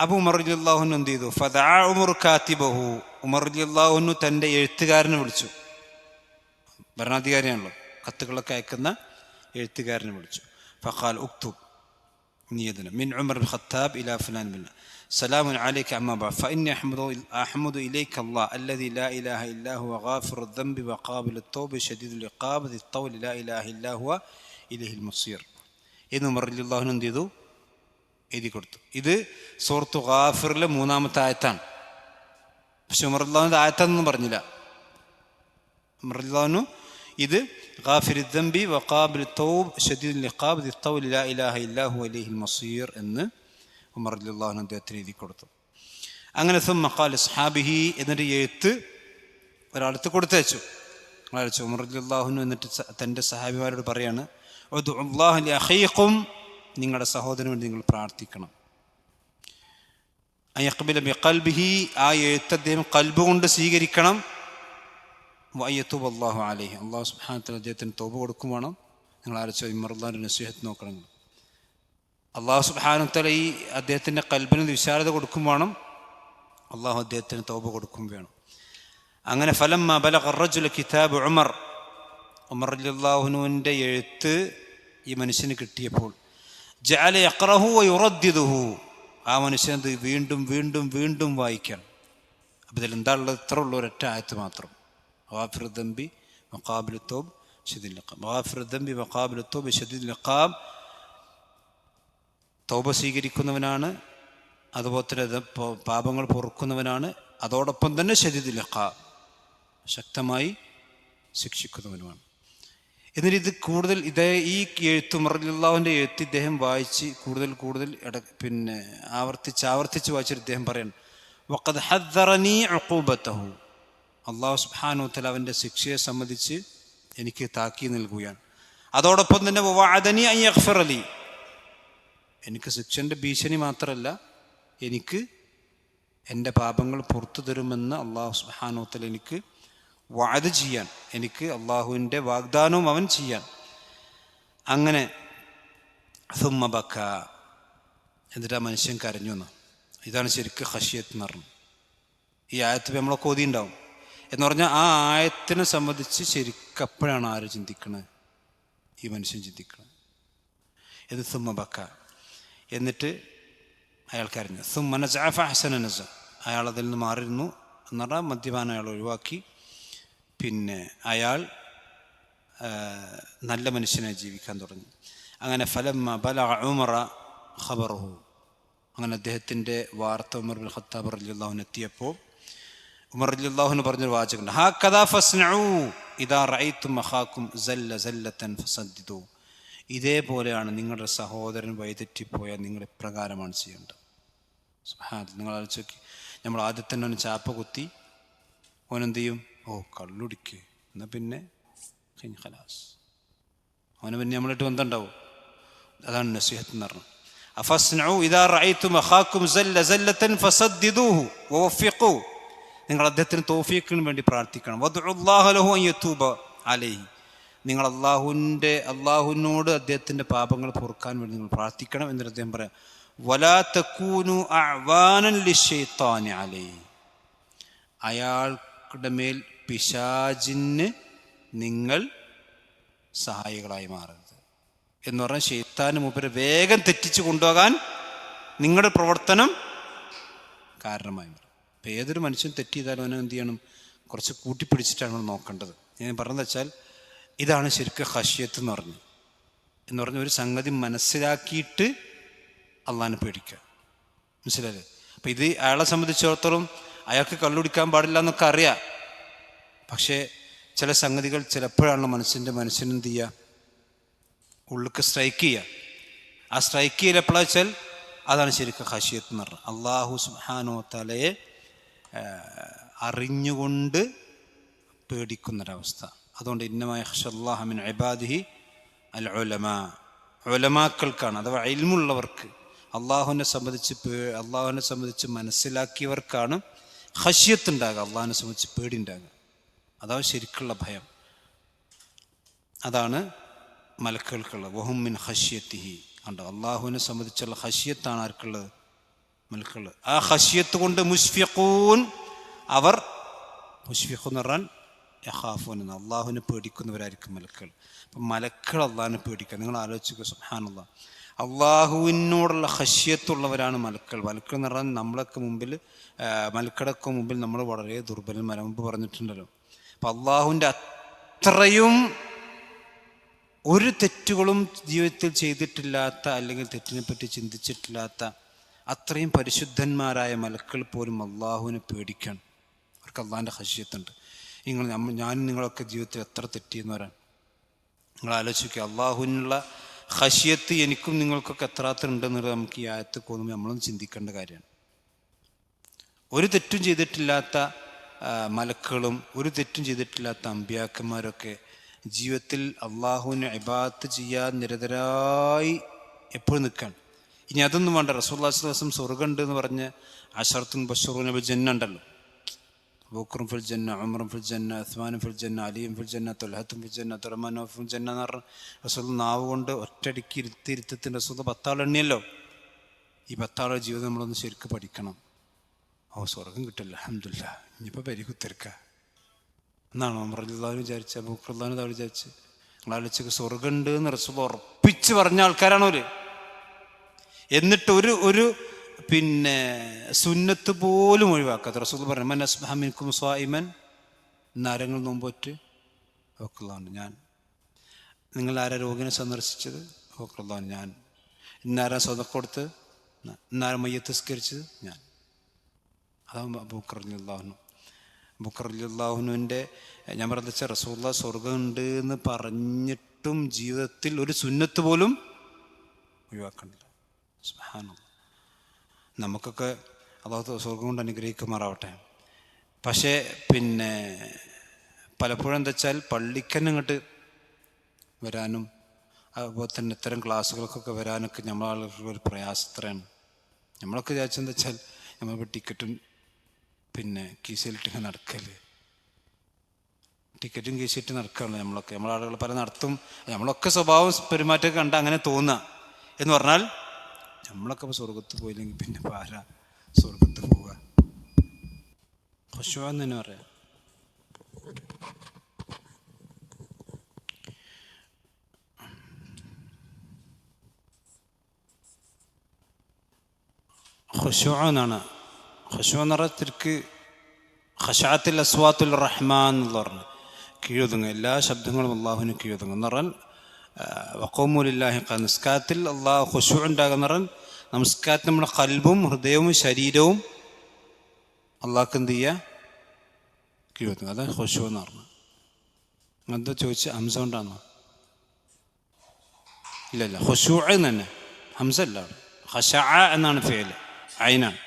അപ്പോൾ ഉമർ റളിയല്ലാഹു അൻഹു എന്ത് ചെയ്തു? ഫദഅ ഉമർ കാതിബഹു, ഉമർ റളിയല്ലാഹു അൻഹു തൻ്റെ എഴുത്തുകാരനെ വിളിച്ചു. ഭരണാധികാരിയാണല്ലോ. കത്തുകളൊക്കെ അയക്കുന്ന എഴുത്തുകാരനെ വിളിച്ചു. ഫഖാൽ ഉക്തുബ് നിയതന മിൻ ഉമർ ബിൻ ഖത്താബ് ഇലാ ഫുലാൻ ബിൻ സലാമുൻ അലൈക അമ്മാ ബഅദ് ഫഇന്നി അഹ്മദു ഇലൈക അല്ലാഹ് അല്ലദി ലാ ഇലാഹ ഇല്ലാ ഹുവ ഗാഫിറു ദംബി വഖാബിലു തൗബ ശദീദുൽ ഇഖാബ് ദി തൗൽ ലാ ഇലാഹ ഇല്ലാ ഹുവ ഇലൈഹിൽ മസീർ എന്ന് ഉമർ റളിയല്ലാഹു അൻഹു എന്ത് ചെയ്തു? എഴുതി കൊടുത്തു. ഇത് സൂറത്തു ഗാഫിറിലെ 3-ാമത്തെ ആയത്താണ്. പക്ഷെ ഉമർ റളിയല്ലാഹു ആയത്താണെന്നൊന്നും പറഞ്ഞില്ല. ഉമർ റളിയല്ലാഹു അൻഹു ഇത് ഗാഫിറു ദംബി വഖാബിലു തൗബ ശദീദുൽ ഇഖാബ് ദി തൗൽ ലാ ഇലാഹ ഇല്ലാ ഹുവ ഇലൈഹിൽ മസീർ എന്ന് ഉമർ റളിയല്ലാഹു അൻഹു അദ്ദേഹത്തിന് എഴുതി കൊടുത്തു. അങ്ങനെ സുമ്മ ഖാല അസ്ഹാബിഹി എന്നിട്ട് എഴുത്ത് ഒരാളത്ത് കൊടുത്തയച്ചു. ഉമർ റളിയല്ലാഹു അൻഹു എന്നിട്ട് തൻ്റെ സഹാബിമാരോട് പറയാണ്, ഉദ്ഉല്ലാഹ ലി അഖീഖും, നിങ്ങളുടെ സഹോദരന് വേണ്ടി നിങ്ങൾ പ്രാർത്ഥിക്കണം. അയഖ്ബില ബിഖൽബിഹി, ആ എഴുത്ത് അദ്ദേഹം ഖൽബ് കൊണ്ട് സ്വീകരിക്കണം. വയത്തുബ് അല്ലാഹു അലൈഹി, അല്ലാഹു സുബ്ഹാനഹു വ തആല അദ്ദേഹത്തിന് തൗബ കൊടുക്കും വേണം. നിങ്ങൾ ആലോചിച്ചോ, ഉമർ റളിയല്ലാഹു നസീഹത്ത് നോക്കണം. അല്ലാഹു സുബ്ഹാനഹു വ തആല ഈ അദ്ദേഹത്തിൻ്റെ ഖൽബിന് വിശാലത കൊടുക്കും വേണം, അല്ലാഹു അദ്ദേഹത്തിന് തൗബ കൊടുക്കും വേണം. അങ്ങനെ ഫലമ്മ ബലഗ അർറജുല കിതാബ് ഉമർ, ഉമർ റളിയല്ലാഹു അൻഹുവിൻ്റെ എഴുത്ത് ഈ മനുഷ്യന് കിട്ടിയപ്പോൾ ജഅല യഖറഹു വ യുറദ്ദിദുഹു, ആ മനുഷ്യനത് വീണ്ടും വീണ്ടും വീണ്ടും വായിക്കണം. അപ്പോൾ ഇതിൽ എന്താ ഉള്ളത്? ഇത്ര ഉള്ള ഒരൊറ്റ ആയത്ത് മാത്രം. ഗാഫിറു ദംബി വഖാബിലു തൗബ ശദീദുൽ ഇഖാബ്, ഗാഫിറു ദംബി വഖാബിലു തൗബ ശദീദുൽ ഇഖാബ്, തൗബ സ്വീകരിക്കുന്നവനാണ്, അതുപോലെ തന്നെ പാപങ്ങൾ പൊറുക്കുന്നവനാണ്, അതോടൊപ്പം തന്നെ ശദീദുൽ ഇഖാബ്, ശക്തമായി ശിക്ഷിക്കുന്നവനുമാണ്. എന്നിട്ട് ഇത് കൂടുതൽ ഈ എഴുത്ത് ഉമർ റളിയല്ലാഹുവിൻ്റെ എഴുത്ത് ഇദ്ദേഹം വായിച്ച് കൂടുതൽ ആവർത്തിച്ച് വായിച്ചിട്ട് ഇദ്ദേഹം പറയണം, വഖദ് ഹദ്ദറനി ഉഖൂബതഹു, അല്ലാഹു സുബ്ഹാനഹു വ തആല അവൻ്റെ ശിക്ഷയെ സംബന്ധിച്ച് എനിക്ക് താക്കീത് നൽകുകയാണ്. അതോടൊപ്പം തന്നെ വഅദനി അൻ യഗ്ഫിറ ലി, എനിക്ക് ശിക്ഷൻ്റെ ഭീഷണി മാത്രമല്ല, എനിക്ക് എൻ്റെ പാപങ്ങൾ പുറത്തു തരുമെന്ന് അല്ലാഹു സുബ്ഹാനഹു വ തആല എനിക്ക് വഅദ് ചെയ്യാൻ, എനിക്ക് അള്ളാഹുവിൻ്റെ വാഗ്ദാനവും അവൻ ചെയ്യാൻ. അങ്ങനെ സുമ്മ ബക്ക, എന്നിട്ട് ആ മനുഷ്യൻ കരഞ്ഞു എന്ന്. ഇതാണ് ശരിക്കും ഖശിയത്ത് എന്ന് പറഞ്ഞു. ഈ ആയത്ത് നമ്മളൊക്കെ ഓതിയുണ്ടാവും. എന്ന് പറഞ്ഞാൽ ആ ആയത്തിനെ സംബന്ധിച്ച് ശരിക്കും അപ്പോഴാണ് ആര് ചിന്തിക്കണത്? ഈ മനുഷ്യൻ ചിന്തിക്കണം. ഇത് സുമ്മ ബക്ക, എന്നിട്ട് അയാൾ കരഞ്ഞു. സുമ്മ നസഅ ഫഅഹ്സന നസഅ, അയാൾ അതിൽ നിന്ന് മാറിയിരുന്നു എന്ന് പറഞ്ഞാൽ മദ്യപാനം അയാൾ ഒഴിവാക്കി. പിന്നെ അയാൾ നല്ല മനുഷ്യനായി ജീവിക്കാൻ തുടങ്ങി. അങ്ങനെ ഫലമ്മ ബലഗ ഉമറ ഖബറഹു, അങ്ങനെ അദ്ദേഹത്തിൻ്റെ വാർത്ത ഉമർ ബിൻ ഖത്താബ് റളിയല്ലാഹു അൻഹു എത്തിയപ്പോൾ ഉമർ റളിയല്ലാഹു അൻഹു പറഞ്ഞൊരു വാചകമുണ്ട്, ഹക്കദാ ഫസ്നഉ ഇദാ റഅയ്തും അഖാകും സല്ല സല്ലതൻ ഫസദ്ദിദു, ഇതേപോലെയാണ് നിങ്ങളുടെ സഹോദരൻ വഴിതെറ്റിപ്പോയാൽ നിങ്ങൾ ഇപ്രകാരമാണ് ചെയ്യേണ്ടത്. സുബ്ഹാനല്ലാഹ്, നിങ്ങൾ ആലോചിച്ച് നോക്കി, നമ്മൾ ആദ്യം തന്നെ അവന് ചാപ്പ കുത്തി ഓനെന്ത് ചെയ്യും? ഓ കള്ളുടിക്ക്, എന്നാൽ പിന്നെ ഖലാസ്, അവന് പിന്നെ നമ്മളിട്ട് ബന്ധമുണ്ടാവും. അതാണ് നസീഹത്ത് എന്ന് പറഞ്ഞത്. അഫസ്നഉ ഇദാ റഅയ്തും അഖാകും സല്ല സല്ലതൻ ഫസദ്ദിദൂഹു വവഫിഖൂ, നിങ്ങൾ അദ്ദേഹത്തിന് തൗഫീഖിന് വേണ്ടി പ്രാർത്ഥിക്കണം. വദ്ഉല്ലാഹ ലഹു അൻ യതൂബ അലൈഹി, നിങ്ങൾ അള്ളാഹുവിനോട് അദ്ദേഹത്തിൻ്റെ പാപങ്ങൾ പൊറുക്കാൻ വേണ്ടി നിങ്ങൾ പ്രാർത്ഥിക്കണം. എന്നിട്ട് അദ്ദേഹം പറയാം, വലാ തകൂനു അഅ്വാനൻ ലിശ്ശൈത്താനി അലൈഹി, അയാളുടെ മേൽ പിശാചിന് നിങ്ങൾ സഹായികളായി മാറരുത് എന്ന് പറഞ്ഞാൽ ശൈത്താന് മൂപ്പരെ വേഗം തെറ്റിച്ച് കൊണ്ടുപോകാൻ നിങ്ങളുടെ പ്രവർത്തനം കാരണമായി മാറും. ഇപ്പം ഏതൊരു മനുഷ്യൻ തെറ്റ് ചെയ്താലും അവനെ എന്ത് ചെയ്യണം? കുറച്ച് കൂട്ടിപ്പിടിച്ചിട്ടാണ് നമ്മൾ നോക്കേണ്ടത്. ഞാൻ പറഞ്ഞതെന്ന് വെച്ചാൽ ഇതാണ് ശരിക്കും ഖശിയത്ത് എന്ന് പറഞ്ഞ ഒരു സംഗതി മനസ്സിലാക്കിയിട്ട് അള്ളാഹിനെ പേടിക്കുക. മനസ്സിലായില്ലേ? അപ്പം ഇത് അയാളെ സംബന്ധിച്ചിടത്തോളം അയാൾക്ക് കള്ളുടിക്കാൻ പാടില്ല എന്നൊക്കെ അറിയാം. പക്ഷേ ചില സംഗതികൾ ചിലപ്പോഴാണ് മനുഷ്യനെന്ത് ചെയ്യുക? ഉള്ളിക്ക് സ്ട്രൈക്ക് ചെയ്യുക. ആ സ്ട്രൈക്ക് ചെയ്യൽ എപ്പോഴാ വെച്ചാൽ അതാണ് ശരിക്കും ഖശിയത്ത് എന്ന് പറഞ്ഞത്. അല്ലാഹു സുബ്ഹാനഹു വ തആലയെ അറിഞ്ഞുകൊണ്ട് പേടിക്കുന്നൊരവസ്ഥ. അതുകൊണ്ട് ഇന്നമാ യഖ്ശല്ലാഹ മിൻ ഇബാദിഹി അൽ ഉലമാ, ഉലമാക്കൾക്കാണ്, അഥവാ ഇൽമുള്ളവർക്ക്, അള്ളാഹുവിനെ സംബന്ധിച്ച് മനസ്സിലാക്കിയവർക്കാണ് ഖശിയത്ത് ഉണ്ടാകുക, അള്ളാഹിനെ സംബന്ധിച്ച് പേടി ഉണ്ടാകുക. അതാണ് ശരിക്കുള്ള ഭയം. അതാണ് മലക്കുകൾക്കുള്ളത്. വഹും മിൻ ഖശിയത്തിഹി, കണ്ടോ? അള്ളാഹുവിനെ സംബന്ധിച്ചുള്ള ഖശിയത്താണ് ആർക്കുള്ളത്? മലക്കുള്ളത്. ആ ഖശിയത്ത് കൊണ്ട് മുശ്ഫിഖൂൻ, അവർ മുശ്ഫിഖ് എന്ന് പറഞ്ഞാൽ യഖാഫൂൻ, അള്ളാഹുവിനെ പേടിക്കുന്നവരായിരിക്കും മലക്കുകൾ. അപ്പം മലക്കുകൾ അള്ളാഹിനെ പേടിക്കുക. നിങ്ങൾ ആലോചിക്കുക, സുബ്ഹാനല്ലാഹ്, അള്ളാഹുവിനോടുള്ള ഖശ്യത്തുള്ളവരാണ് മലക്കുകൾ. മലക്കുകൾ എന്ന് പറഞ്ഞാൽ നമ്മളൊക്കെ മുമ്പിൽ, മലക്കുകളൊക്കെ മുമ്പിൽ നമ്മൾ വളരെ ദുർബലന്മാർ, മുമ്പ് പറഞ്ഞിട്ടുണ്ടല്ലോ. അപ്പം അള്ളാഹുവിൻ്റെ അത്രയും ഒരു തെറ്റുകളും ജീവിതത്തിൽ ചെയ്തിട്ടില്ലാത്ത, അല്ലെങ്കിൽ തെറ്റിനെപ്പറ്റി ചിന്തിച്ചിട്ടില്ലാത്ത അത്രയും പരിശുദ്ധന്മാരായ മലക്കുകൾ പോലും അള്ളാഹുവിനെ പേടിക്കണം. അവർക്ക് അള്ളാഹിൻ്റെ ഖശ്യത്തുണ്ട്. ഞാനും നിങ്ങളൊക്കെ ജീവിതത്തിൽ എത്ര തെറ്റിയെന്നവരാണ്. നിങ്ങൾ ആലോചിക്കുക, അള്ളാഹുവിനുള്ള ഖശ്യത്ത് എനിക്കും നിങ്ങൾക്കൊക്കെ എത്രാത്ര ഉണ്ടെന്നുള്ളത് നമുക്ക് ഈ ആയത്ത് പോകുമ്പോൾ നമ്മളൊന്ന് ചിന്തിക്കേണ്ട കാര്യമാണ്. ഒരു തെറ്റും ചെയ്തിട്ടില്ലാത്ത മലക്കുകളും ഒരു തെറ്റും ചെയ്തിട്ടില്ലാത്ത അമ്പിയാക്കന്മാരൊക്കെ ജീവിതത്തിൽ അള്ളാഹുവിനെ ഇബാദത്ത് ചെയ്യാൻ നിരതരായി എപ്പോഴും നിൽക്കുകയാണ്. ഇനി അതൊന്നും വേണ്ട, റസൂലുള്ളാഹി സ്വല്ലല്ലാഹു അലൈഹി വസല്ലം സ്വർഗ്ഗമുണ്ട് എന്ന് പറഞ്ഞ് അശറത്തുൻ ബശറൂന ബിൽ ജന്ന ഉണ്ടല്ലോ. ബുക്റും ഫിൽ ജന്ന, ഉമറും ഫിൽ ജന്ന, ഉസ്മാനും ഫിൽ ജന്ന, അലിയും ഫിൽ ജന്ന, ത്വൽഹത്തും ഫിൽ ജന്ന, അബ്ദുറഹ്മാനും ഫിൽ ജന്ന എന്ന് പറഞ്ഞ റസൂൽ നാവ് കൊണ്ട് ഒറ്റയടിക്ക് ഇരുത്തിൻ്റെ റസൂൽ 10 ആൾ എണ്ണിയല്ലോ. ഈ 10 ആളുടെ ജീവിതം നമ്മളൊന്ന് ശരിക്കും പഠിക്കണം. സ്വർഗം കിട്ടില്ല, അൽഹംദുലില്ലാഹ്, ഇനിയിപ്പോൾ പരികുത്തിരിക്ക എന്നാണ് ഉമർ റളിയല്ലാഹു അൻഹു വിചാരിച്ച്, ബുക്ർ റളിയല്ലാഹു അൻഹു വിചാരിച്ച്. നിങ്ങളാലോചിച്ച് സ്വർഗം ഉണ്ട് എന്ന് റസൂൽ ഉറപ്പിച്ച് പറഞ്ഞ ആൾക്കാരാണ് അവർ. എന്നിട്ട് ഒരു സുന്നത്ത് പോലും ഒഴിവാക്കാത്ത റസൂൽ പറഞ്ഞു, മൻ അസ്ബഹ മിൻകും സ്വായിമൻ, നാരങ്ങൾ നോമ്പോറ്റ് ഓക്കുള്ളതാണ് ഞാൻ. നിങ്ങൾ ആരാ രോഗിനെ സന്ദർശിച്ചത്? ഓക്കുള്ളതാണ് ഞാൻ. ഇന്നാരാ സ്വതക്ക കൊടുത്ത്, ഇന്നാരാ മയ്യത്ത് നിസ്കരിച്ചത്? ഞാൻ. അതാണ് ബുക്ർ റളിയല്ലാഹു അൻഹു. ബുക്ർ റളിയല്ലാഹു അൻഹുവിൻ്റെ ഞാൻ പറഞ്ഞ റസൂലുള്ളാഹി സ്വർഗ്ഗം ഉണ്ട് എന്ന് പറഞ്ഞിട്ടും ജീവിതത്തിൽ ഒരു സുന്നത്ത് പോലും ഒഴിവാക്കണില്ല. സുബ്ഹാനല്ലാഹ്. നമുക്കൊക്കെ അല്ലാഹു സ്വർഗം കൊണ്ട് അനുഗ്രഹിക്കുമാറാവട്ടെ. പക്ഷേ പലപ്പോഴും എന്താ വെച്ചാൽ പള്ളിക്കന്നെ ഇങ്ങോട്ട് വരാനും അതുപോലെ തന്നെ ഇത്തരം ക്ലാസ്സുകൾക്കൊക്കെ വരാനൊക്കെ നമ്മളാളുകൾക്ക് ഒരു പ്രയാസത്രയാണ്. നമ്മളൊക്കെ വിചാരിച്ചെന്താ വെച്ചാൽ നമ്മളിപ്പോൾ ടിക്കറ്റും കീശയിലിട്ട് നടക്കല്, ടിക്കറ്റും കീശയിട്ട് നടക്കുകയാണ് നമ്മളൊക്കെ. നമ്മളാളുകൾ പല നടത്തും, നമ്മളൊക്കെ സ്വഭാവം പെരുമാറ്റമൊക്കെ കണ്ട അങ്ങനെ തോന്നുക എന്ന് പറഞ്ഞാൽ നമ്മളൊക്കെ ഇപ്പോൾ സ്വർഗത്ത് പോയില്ലെങ്കിൽ പിന്നെ ഇപ്പോൾ ആരാ സ്വർഗത്ത് പോവുക? ഖുശൂ എന്ന് തന്നെ പറയാം. ഖുശൂ എന്നാണ്. ഖുശൂ എന്ന് പറഞ്ഞാൽ തിരിക്ക് ഖശഅത്തിൽ അസ്വാത്തുൽ റഹ്മാൻ എന്ന് പറഞ്ഞു കീഴൊതുങ്ങുക, എല്ലാ ശബ്ദങ്ങളും അള്ളാഹുവിന് കീഴൊതുങ്ങും എന്ന് പറഞ്ഞാൽ വഖൂമു ലില്ലാഹി ഖാനിതീൻ. നിസ്കാരത്തിൽ അള്ളാഹു ഖുശൂ ഉണ്ടാകുന്ന പറഞ്ഞാൽ നമസ്കാരത്തിൽ നമ്മുടെ ഖൽബും ഹൃദയവും ശരീരവും അള്ളാഹ്ക്ക് എന്ത് ചെയ്യുക? കീഴൊതുങ്ങുക. അതാണ് ഖുശൂ എന്ന് പറഞ്ഞത്. എന്താ ചോദിച്ച ഹംസ കൊണ്ടാണോ? ഇല്ലല്ല, ഖുശൂ എന്ന് തന്നെ, ഹംസ അല്ല. ഖശഅ എന്നാണ് ഫിഅൽ, ഐനാണ്.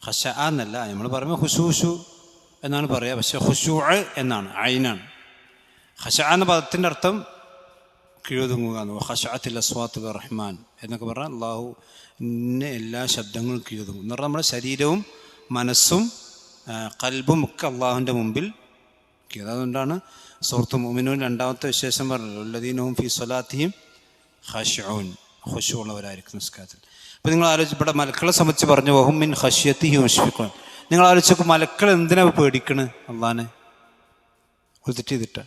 ഖശഅ എന്നല്ല, നമ്മൾ പറയുമ്പോൾ ഖുശൂ എന്നാണ് പറയുക, പക്ഷെ ഖുശൂ എന്നാണ്, ഐനാണ്. ഖശഅ എന്ന പദത്തിൻ്റെ അർത്ഥം കീഴൊതുങ്ങുക എന്ന്. ഖശഅത്തിൽ അസ്വാത്തുൽ റഹ്മാൻ എന്നൊക്കെ പറഞ്ഞാൽ അള്ളാഹുവിൻ്റെ എല്ലാ ശബ്ദങ്ങളും കീഴൊതുങ്ങും എന്ന് പറഞ്ഞാൽ നമ്മുടെ ശരീരവും മനസ്സും ഖൽബും ഒക്കെ അള്ളാഹുവിൻ്റെ മുമ്പിൽ. അതുകൊണ്ടാണ് സൂറത്തുൽ മുഅ്മിനൂൻ രണ്ടാമത്തെ വിശേഷം പറഞ്ഞല്ലോ, വല്ലദീന ഹും ഫീ സ്വലാത്തിഹിം ഖാശിഊൻ, ഖുശൂ ഉള്ളവരായിരിക്കും നിസ്കാരത്തിൽ. അപ്പോൾ നിങ്ങൾ ആലോചിച്ച്, ഇവിടെ മലക്കളെ സംബന്ധിച്ച് പറഞ്ഞു വഹും മിൻ ഖശ്യതിഹി മുശ്ഫിഖൂൻ. നിങ്ങൾ ആലോചിച്ചൊക്കെ മലക്കൾ എന്തിനാ പേടിക്കണ് അള്ളാഹിനെ? ഒരു തെറ്റ് ചെയ്തിട്ട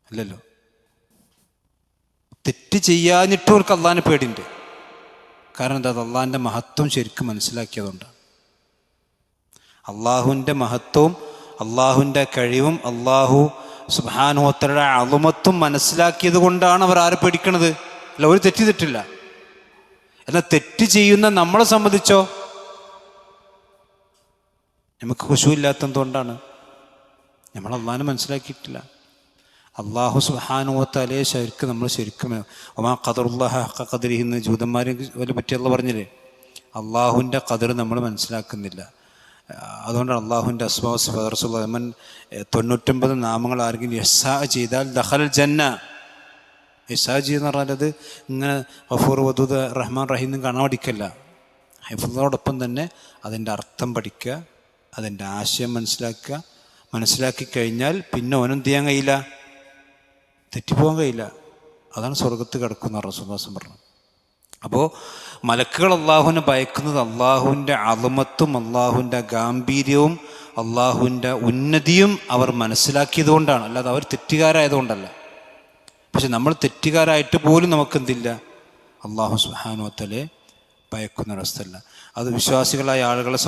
അല്ലല്ലോ, തെറ്റ് ചെയ്യാനിട്ടും അവർക്ക് അള്ളാഹിനെ പേടിയുണ്ട്. കാരണം എന്താ? അത് അള്ളാഹിൻ്റെ മഹത്വം ശരിക്കും മനസ്സിലാക്കിയതുകൊണ്ടാണ്. അള്ളാഹുവിൻ്റെ മഹത്വവും അള്ളാഹുവിൻ്റെ കഴിവും അള്ളാഹു സുബ്ഹാനഹു വ തആലയുടെ അളുമത്തും മനസ്സിലാക്കിയത് കൊണ്ടാണ് അവർ ആരെ പേടിക്കണത്. അല്ല, ഒരു തെറ്റ് ചെയ്തിട്ടില്ല. എന്നാൽ തെറ്റ് ചെയ്യുന്ന നമ്മളെ സംബന്ധിച്ചോ നമുക്ക് ഖുശൂ ഇല്ലാത്തതുകൊണ്ടാണ്. നമ്മൾ അള്ളാഹിനെ മനസ്സിലാക്കിയിട്ടില്ല. അള്ളാഹു സുബ്ഹാനഹു വ തആലയെ ശരിക്കും നമ്മൾ ശരിക്കും വമാ ഖദറുല്ലാഹ ഹഖ ഖദ്രിഹി എന്ന് ജൂതന്മാരെ പറ്റി അള്ളാഹു പറഞ്ഞില്ലേ, അള്ളാഹുവിൻ്റെ ഖദർ നമ്മൾ മനസ്സിലാക്കുന്നില്ല. അതുകൊണ്ടാണ് അള്ളാഹുവിൻ്റെ അസ്മാഉ വസിഫാത്ത് റസൂലുള്ളാഹി 99 നാമങ്ങൾ ആരെങ്കിലും യസ്സാ ചെയ്താൽ ദഖലൽ ജന്ന. യസ്സാ എന്ന് പറഞ്ഞാൽ അത് ഇങ്ങനെ ഗഫൂർ വദൂദ് റഹ്മാൻ റഹീം എന്നും കാണാൻ പഠിക്കല്ല. ഹിഫ്ളോടൊപ്പം തന്നെ അതിൻ്റെ അർത്ഥം പഠിക്കുക, അതിൻ്റെ ആശയം മനസ്സിലാക്കുക. മനസ്സിലാക്കി കഴിഞ്ഞാൽ പിന്നെ ഓനെന്ത് ചെയ്യാൻ കഴിയില്ല? തെറ്റിപ്പോകാൻ കഴിയില്ല. അതാണ് സ്വർഗത്ത് കിടക്കുന്ന റസൂലുള്ളാഹി പറഞ്ഞു. അപ്പോൾ മലക്കുകൾ അള്ളാഹുവിനെ ഭയക്കുന്നത് അള്ളാഹുവിൻ്റെ അളമത്തും അള്ളാഹുവിൻ്റെ ഗാംഭീര്യവും അള്ളാഹുവിൻ്റെ ഉന്നതിയും അവർ മനസ്സിലാക്കിയത് കൊണ്ടാണ്, അല്ലാതെ അവർ തെറ്റുകാരായതുകൊണ്ടല്ല. പക്ഷെ നമ്മൾ തെറ്റുകാരായിട്ട് പോലും നമുക്കെന്തില്ല, അള്ളാഹു സുബ്ഹാനഹു വ തആലയെ ഭയക്കുന്നൊരവസ്ഥയല്ല. അത് വിശ്വാസികളായ ആളുകളെ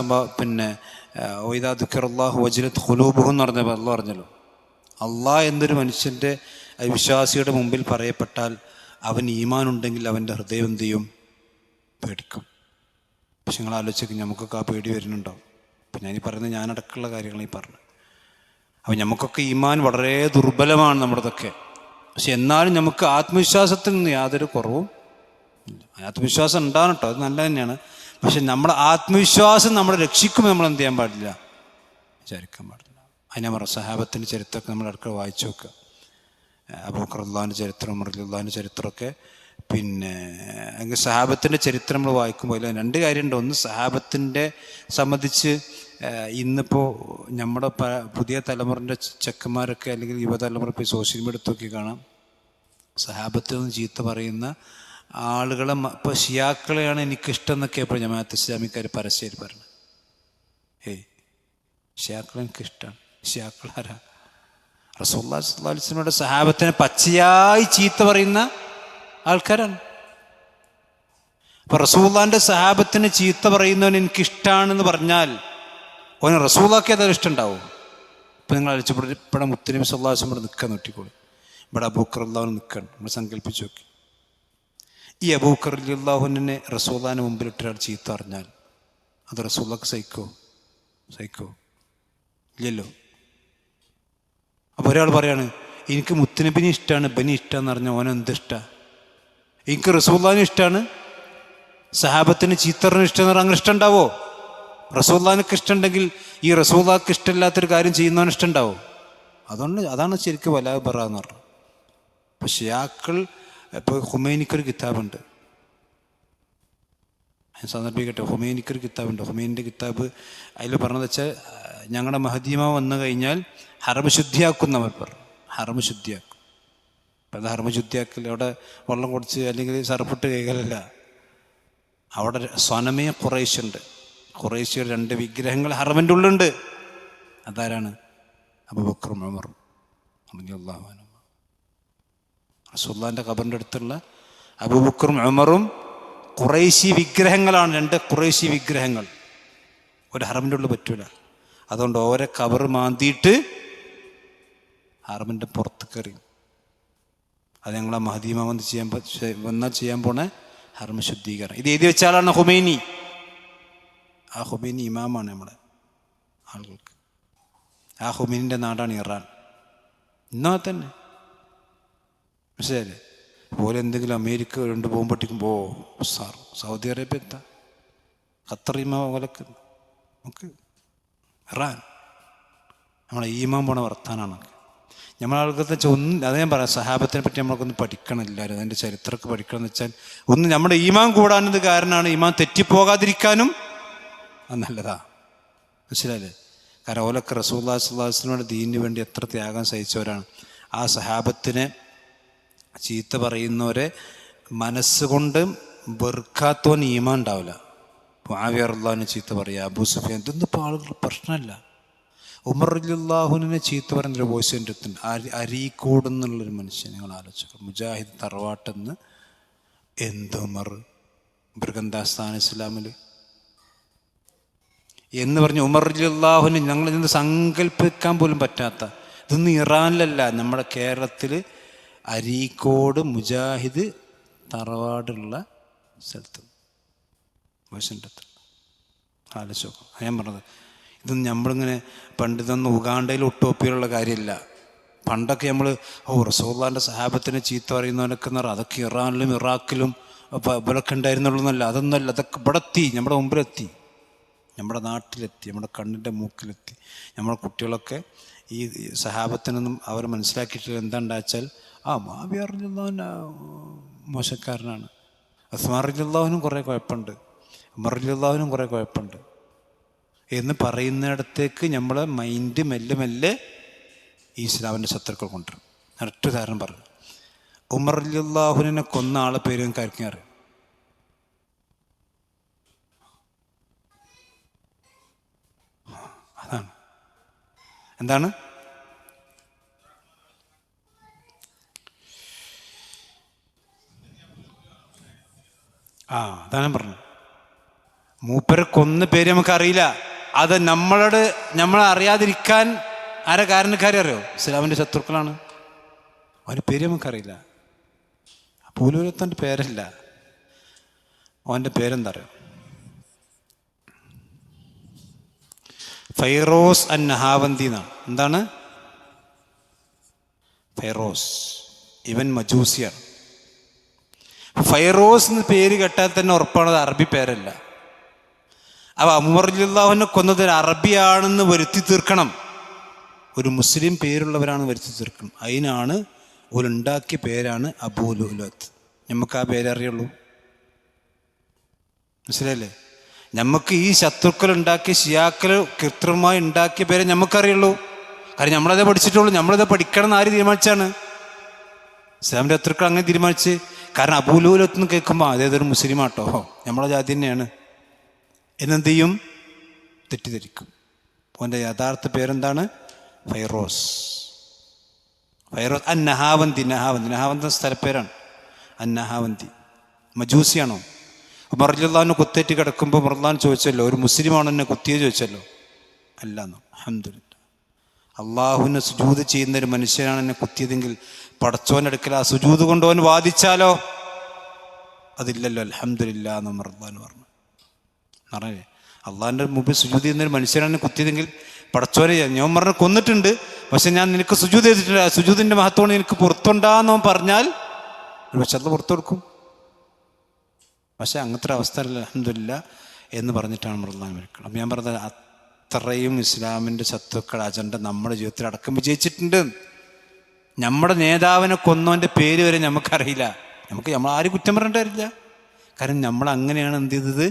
വഇദാ ദുക്കിറല്ലാഹു വജിലത് ഖുലൂബുഹും എന്ന് പറഞ്ഞപ്പോൾ അള്ളാഹ് പറഞ്ഞല്ലോ, അള്ളാഹ് എന്നൊരു മനുഷ്യൻ്റെ വിശ്വാസിയുടെ മുമ്പിൽ പറയപ്പെട്ടാൽ അവൻ ഈമാനുണ്ടെങ്കിൽ അവൻ്റെ ഹൃദയം എന്ത് ചെയ്യും, പേടിക്കും. പക്ഷെ നിങ്ങൾ ആലോചിക്കും, നമുക്കൊക്കെ ആ പേടി വരുന്നുണ്ടോ? അപ്പം ഞാനീ പറയുന്നത് ഞാനടക്കമുള്ള കാര്യങ്ങൾ ഈ പറഞ്ഞു. അപ്പം നമുക്കൊക്കെ ഈമാൻ വളരെ ദുർബലമാണ് നമ്മുടെതൊക്കെ. പക്ഷെ എന്നാലും നമുക്ക് ആത്മവിശ്വാസത്തിൽ നിന്ന് യാതൊരു കുറവും ഇല്ല. ആത്മവിശ്വാസം ഉണ്ടാകണം കേട്ടോ, അത് നല്ല തന്നെയാണ്. പക്ഷെ നമ്മുടെ ആത്മവിശ്വാസം നമ്മളെ രക്ഷിക്കുമ്പോൾ നമ്മൾ എന്ത് ചെയ്യാൻ പാടില്ല, വിചാരിക്കാൻ പാടില്ല. അതിനെ സഹാബത്തിൻ്റെ ചരിത്രമൊക്കെ നമ്മൾ ഇടയ്ക്ക് വായിച്ചു നോക്കുക. അബൂബക്കർ റളിയല്ലാഹുവിൻ്റെ ചരിത്രം, ഉമർ റളിയല്ലാഹുവിൻ്റെ ചരിത്രമൊക്കെ. അങ്ങനെ സഹാബത്തിൻ്റെ ചരിത്രം നമ്മൾ വായിക്കുമ്പോൾ അതിൽ രണ്ട് കാര്യമുണ്ട്. ഒന്ന്, സഹാബത്തിൻ്റെ സംബന്ധിച്ച് ഇന്നിപ്പോൾ നമ്മുടെ പുതിയ തലമുറൻ്റെ ചെക്കന്മാരൊക്കെ അല്ലെങ്കിൽ യുവതലമുറ ഇപ്പോൾ സോഷ്യൽ മീഡിയ എടുത്ത് നോക്കി കാണാം, സഹാബത്തിൽ നിന്ന് ചീത്ത പറയുന്ന ആളുകളെ, ഇപ്പോൾ ഷിയാക്കളെയാണ് എനിക്കിഷ്ടം എന്നൊക്കെ എപ്പോഴും ജമാഅത്ത് ഇസ്ലാമിക്കാർ പരസ്യമായിട്ട് പറഞ്ഞു. ഷിയാക്കളെ എനിക്കിഷ്ടമാണ്. ഷിയാക്കളാരാ? റസൂലുള്ളാഹി സ്വല്ലല്ലാഹു അലൈഹി വസല്ലമയുടെ സഹാബത്തിനെ പച്ചയായി ചീത്ത പറയുന്ന ആൾക്കാരാണ്. അപ്പോൾ റസൂലുള്ളാഹിൻ്റെ സഹാബത്തിന് ചീത്ത പറയുന്നവൻ എനിക്കിഷ്ടമാണെന്ന് പറഞ്ഞാൽ ഓന് റസൂലുള്ളാഹിക്ക് അത് ഇഷ്ടമുണ്ടാവും? ഇപ്പം നിങ്ങൾ അഴിച്ചപ്പോൾ മുത്തുനബി സ്വല്ലല്ലാഹു അലൈഹി വസല്ലം ഇവിടെ നിൽക്കാൻ നോക്കിക്കോളൂ. ഇവിടെ അബൂബക്കർ റളിയല്ലാഹു അൻഹു നിൽക്കണം. നമ്മൾ സങ്കല്പിച്ച് നോക്കി, ഈ അബൂബക്കർ റളിയല്ലാഹു അൻഹുവിനെ റസൂലുള്ളാഹിന്റെ മുമ്പിലിട്ടൊരാൾ ചീത്ത പറഞ്ഞാൽ അത് റസൂലുള്ളാഹിക്ക് സഹിക്കോ? ഇല്ലല്ലോ. അപ്പോൾ ഒരാൾ പറയാണ്, എനിക്ക് മുത്തുനബിനെ ഇഷ്ടമാണ്, ബനി ഇഷ്ടമെന്ന് പറഞ്ഞാൽ ഓൻ എന്തിഷ്ടമാണ്? എനിക്ക് റസൂലുള്ളാഹിനെ ഇഷ്ടമാണ്, സഹാബത്തിന് ചീത്തറിന് ഇഷ്ടമെന്ന് പറഞ്ഞാൽ അങ്ങനെ ഇഷ്ടം ഉണ്ടാവോ? റസൂലുള്ളാഹിനൊക്കെ ഇഷ്ടമുണ്ടെങ്കിൽ ഈ റസൂലുള്ളാഹിക്ക് ഇഷ്ടമില്ലാത്തൊരു കാര്യം ചെയ്യുന്നവന് ഇഷ്ടമുണ്ടാവോ? അതാണ് ശരിക്കും വലാ ബറ എന്ന് പറഞ്ഞത്. അപ്പോൾ ഷിയാക്കൾ, ഇപ്പോൾ ഹുമൈനിക്കൊരു കിതാബുണ്ട്, സന്ദർഭിക്കട്ടെ, ഹുമൈനിക്കൊരു കിതാബുണ്ട്. ഹുമൈനിൻ്റെ കിതാബ് അതിൽ പറഞ്ഞത് വെച്ചാൽ, ഞങ്ങളുടെ മഹദീമ വന്നു കഴിഞ്ഞാൽ ഹറം ശുദ്ധിയാക്കുന്നവർ പറഞ്ഞു, ഹറം ശുദ്ധിയാക്കും. അപ്പം അത് ഹറം ശുദ്ധിയാക്കൽ അവിടെ വെള്ളം കുടിച്ച് അല്ലെങ്കിൽ സർപ്പിട്ട് കൈകളല്ല, അവിടെ സ്വനമേ ഖുറൈശുണ്ട്. ഖുറൈശിയുടെ 2 വിഗ്രഹങ്ങൾ ഹറമിൻ്റെ ഉള്ളുണ്ട്. അതാരാണ്? അബൂബക്കറും ഉമറും റളിയല്ലാഹു അൻഹു. റസൂലുള്ളാഹിൻ്റെ ഖബറിൻ്റെ അടുത്തുള്ള അബൂബക്കറും ഉമറും ഖുറൈശി വിഗ്രഹങ്ങളാണ്. 2 ഖുറൈശി വിഗ്രഹങ്ങൾ ഒരു ഹറമിൻ്റെ ഉള്ളിൽ പറ്റൂല. അതുകൊണ്ട് ഓരോ ഖബർ മാന്തിയിട്ട് ഹറമിൻ്റെ പുറത്ത് കയറി. അത് ഞങ്ങളെ മഹദീമ വന്നാൽ ചെയ്യാൻ പോണ ഹറം ശുദ്ധീകരണം. ഇത് എഴുതി വെച്ച ആളാണ് ഹുമൈനി. ആ ഹുമൈനി ഇമാമാണ് നമ്മുടെ ആളുകൾക്ക്. ആ ഹുമൈനിൻ്റെ നാടാണ് ഇറാൻ. ഇന്നാ തന്നെ മനസ്സിലായില്ലേ? പോലെ എന്തെങ്കിലും അമേരിക്ക 2 ബോംബ് പൊട്ടിക്കുമ്പോൾ സൗദി അറേബ്യ എത്താം, ഖത്തർ ഇമാം പോലൊക്കെ നമുക്ക് ഇറാൻ നമ്മളെ ഈമാൻ പോണ വർത്താനാണ്. നമ്മളെ ആൾക്കത്തെ അത് ഞാൻ പറയാം, സഹാബത്തിനെ പറ്റി നമ്മളൊക്കെ പഠിക്കണം എല്ലാവരും, അതിൻ്റെ ചരിത്രമൊക്കെ പഠിക്കണം എന്ന് വെച്ചാൽ ഒന്ന് നമ്മുടെ ഈമാൻ കൂടാനത് കാരണമാണ്, ഈമാൻ തെറ്റിപ്പോകാതിരിക്കാനും അത് നല്ലതാ. മനസ്സിലായില്ലേ? കാരണം ഓലൊക്കെ റസൂലുള്ളാഹി സ്വല്ലല്ലാഹു അലൈഹി വസല്ലമയുടെ ദീനിന് വേണ്ടി എത്ര ത്യാഗം സഹിച്ചവരാണ്. ആ സഹാബത്തിനെ ചീത്ത പറയുന്നവരെ മനസ്സുകൊണ്ട് വെറുക്കാത്തവൻ ഈമാൻ ഉണ്ടാവില്ല. മുആവിയ റളിയല്ലാഹുവിനെ ചീത്ത പറയുക, അബൂ സുഫിയാൻ, ഇതൊന്നും ഇപ്പോൾ ആളുകളുടെ പ്രശ്നമല്ല. ഉമർ റളിയല്ലാഹുവിനെ ചീത്ത പറയുന്നൊരു വോയിസ് എൻ്റെ അടുത്തുണ്ട്. അരീക്കോട് എന്നുള്ളൊരു മനുഷ്യൻ, നിങ്ങൾ ആലോചിക്കുക, മുജാഹിദ് തറവാട്ടെന്ന്. എന്ത് ഉമർ, ബൃഗന്താസ്ഥാൻ ഇസ്ലാമിൽ എന്ന് പറഞ്ഞ് ഉമർ റളിയല്ലാഹുവിന് ഞങ്ങളിതൊന്ന് സങ്കല്പിക്കാൻ പോലും പറ്റാത്ത, ഇതൊന്നും ഇറാനിലല്ല, നമ്മുടെ കേരളത്തിൽ അരീക്കോട് മുജാഹിദ് തറവാടുള്ള സ്ഥലത്ത് വോയിസിൻ്റെ അടുത്ത് ആലോചിച്ച് നോക്കാം. ഞാൻ പറഞ്ഞത് ഇതൊന്നും നമ്മളിങ്ങനെ ഇതൊന്നും ഉഗാണ്ടയിൽ ഒട്ടോപ്പിയിലുള്ള കാര്യമില്ല. പണ്ടൊക്കെ നമ്മൾ റസൂലുള്ളാഹിൻ്റെ സഹാബത്തിനെ ചീത്ത പറയുന്നവനൊക്കെ എന്ന് പറഞ്ഞാൽ അതൊക്കെ ഇറാനിലും ഇറാഖിലും ഇവരൊക്കെ ഉണ്ടായിരുന്നുള്ളൂ എന്നല്ല. അതൊന്നുമല്ല, അതൊക്കെ ഇവിടെ എത്തി, നമ്മുടെ മുമ്പിലെത്തി, നമ്മുടെ നാട്ടിലെത്തി, നമ്മുടെ കണ്ണിൻ്റെ മൂക്കിലെത്തി. നമ്മുടെ കുട്ടികളൊക്കെ ഈ സഹാബത്തിനൊന്നും അവർ മനസ്സിലാക്കിയിട്ടില്ല. എന്താണ്ടാച്ചാൽ മുആവിയ റളിയല്ലാഹു മോശക്കാരനാണ്, ഉസ്മാൻ റളിയല്ലാഹുവിനും കുറേ കുഴപ്പമുണ്ട്, ഉമർ റളിയല്ലാഹുവിനും കുറേ കുഴപ്പമുണ്ട് എന്ന് പറയുന്നിടത്തേക്ക് നമ്മളെ മൈൻഡ് മെല്ലെ മെല്ലെ ഈ ഇസ്ലാമിൻ്റെ ശത്രുക്കൾ കൊണ്ടുവരും. ഒരൊറ്റ ഉദാഹരണം പറഞ്ഞു, ഉമർ റളിയല്ലാഹുവിനെ കൊന്ന ആളെ പേര് നിങ്ങൾക്ക് ആർക്കും അറിയാം? അതാണ് എന്താണ്? അതാണ് ഞാൻ പറഞ്ഞത്. മൂപ്പരെ കൊന്ന പേര് നമുക്കറിയില്ല. അത് നമ്മളെ അറിയാതിരിക്കാൻ ആരെ കാരണക്കാരെ അറിയോ? ഇസ്ലാമിൻ്റെ ശത്രുക്കളാണ്. അവൻ്റെ പേര് നമുക്കറിയില്ല. പൂലൂരത്തൻ്റെ പേരല്ല, അവൻ്റെ പേരെന്താ അറിയോ? ഫൈറോസ് അൻ നഹാവന്തി എന്നാണ്. എന്താണ്? ഫൈറോസ്. ഇവൻ മജൂസിയാണ്. ഫൈറോസ് എന്ന് പേര് കേട്ടാൽ തന്നെ ഉറപ്പാണത് അറബി പേരല്ല. അപ്പോൾ ഉമർ റളിയല്ലാഹുവിനെ കൊന്നത് അറബിയാണെന്ന് വരുത്തി തീർക്കണം. ഒരു മുസ്ലിം പേരുള്ളവരാണെന്ന് വരുത്തി തീർക്കണം. അതിനാണ് ഉണ്ടാക്കിയ പേരാണ് അബൂ ലുഅ്ലുഅത്ത്. നമുക്ക് ആ പേരറിയുള്ളൂ. മനസ്സിലായില്ലേ? നമുക്ക് ഈ ശത്രുക്കൾ ഉണ്ടാക്കിയ ഷിയാക്കൾ കൃത്രിമമായി ഉണ്ടാക്കിയ പേരെ നമുക്കറിയുള്ളൂ. കാരണം നമ്മളതേ പഠിച്ചിട്ടുള്ളൂ. നമ്മളത് പഠിക്കണം എന്ന് ആര് തീരുമാനിച്ചാണ്? ഇസ്ലാമിൻ്റെ ശത്രുക്കൾ അങ്ങനെ തീരുമാനിച്ച്. കാരണം അബൂ ലുഅ്ലുഅത്ത് എന്ന് കേൾക്കുമ്പോൾ അതേതൊരു മുസ്ലിമാട്ടോ, നമ്മളെ ജാതി തന്നെയാണ് എന്നെന്ത് ചെയ്യും? തെറ്റിദ്ധരിക്കും. അവൻ്റെ യഥാർത്ഥ പേരെന്താണ്? ഫൈറോസ്. ഫൈറോസ് അൻ നഹാവന്തി. നഹാവന്തി സ്ഥലപ്പേരാണ്. അൻ നഹാവന്തി. മജൂസിയാണോ? ഉമർ റളിയല്ലാഹു കുത്തേറ്റ് കിടക്കുമ്പോൾ ഉമർ റളിയല്ലാഹു ചോദിച്ചല്ലോ, ഒരു മുസ്ലിമാണോ എന്നെ കുത്തിയത് ചോദിച്ചല്ലോ. അല്ലാന്നോ? അൽഹംദുലില്ലാഹ്. അള്ളാഹുവിന് സുജൂദ് ചെയ്യുന്ന ഒരു മനുഷ്യനാണ് എന്നെ കുത്തിയതെങ്കിൽ പടച്ചോൻ്റെ അടുക്കൽ ആ സുജൂദ് കൊണ്ടവൻ വാദിച്ചാലോ? അതില്ലല്ലോ. അൽഹംദുലില്ലാഹ് എന്ന് ഉമർ റളിയല്ലാഹു പറഞ്ഞു. അറിയേ, അള്ളാഹിൻ്റെ മുമ്പിൽ സുജൂദ് ചെയ്യുന്നൊരു മനുഷ്യനാണ് കുത്തിയതെങ്കിൽ പടച്ചോനെ, ഞാൻ പറഞ്ഞ കൊന്നിട്ടുണ്ട്, പക്ഷെ ഞാൻ നിനക്ക് സുജൂദ് ചെയ്തിട്ടില്ല, സുജൂദിൻ്റെ മഹത്വമാണ് നിനക്ക് പുറത്തുണ്ടാകുന്നോ പറഞ്ഞാൽ പക്ഷെ അത് പുറത്തു കൊടുക്കും. പക്ഷെ അങ്ങനത്തെ ഒരു അവസ്ഥ അല്ല. അൽഹംദുലില്ലാഹ് എന്ന് പറഞ്ഞിട്ടാണ് മൃദാൻ മരിക്കണം. അപ്പം ഞാൻ പറഞ്ഞത് അത്രയും ഇസ്ലാമിൻ്റെ ശത്രുക്കൾ അജണ്ട നമ്മുടെ ജീവിതത്തിൽ അടക്കം വിജയിച്ചിട്ടുണ്ട്. നമ്മുടെ നേതാവിനെ കൊന്നവൻ്റെ പേര് വരെ നമുക്കറിയില്ല. നമ്മൾ ആരും കുറ്റം പറഞ്ഞിട്ടില്ല. കാരണം നമ്മൾ അങ്ങനെയാണ് എന്ത് ചെയ്തത്?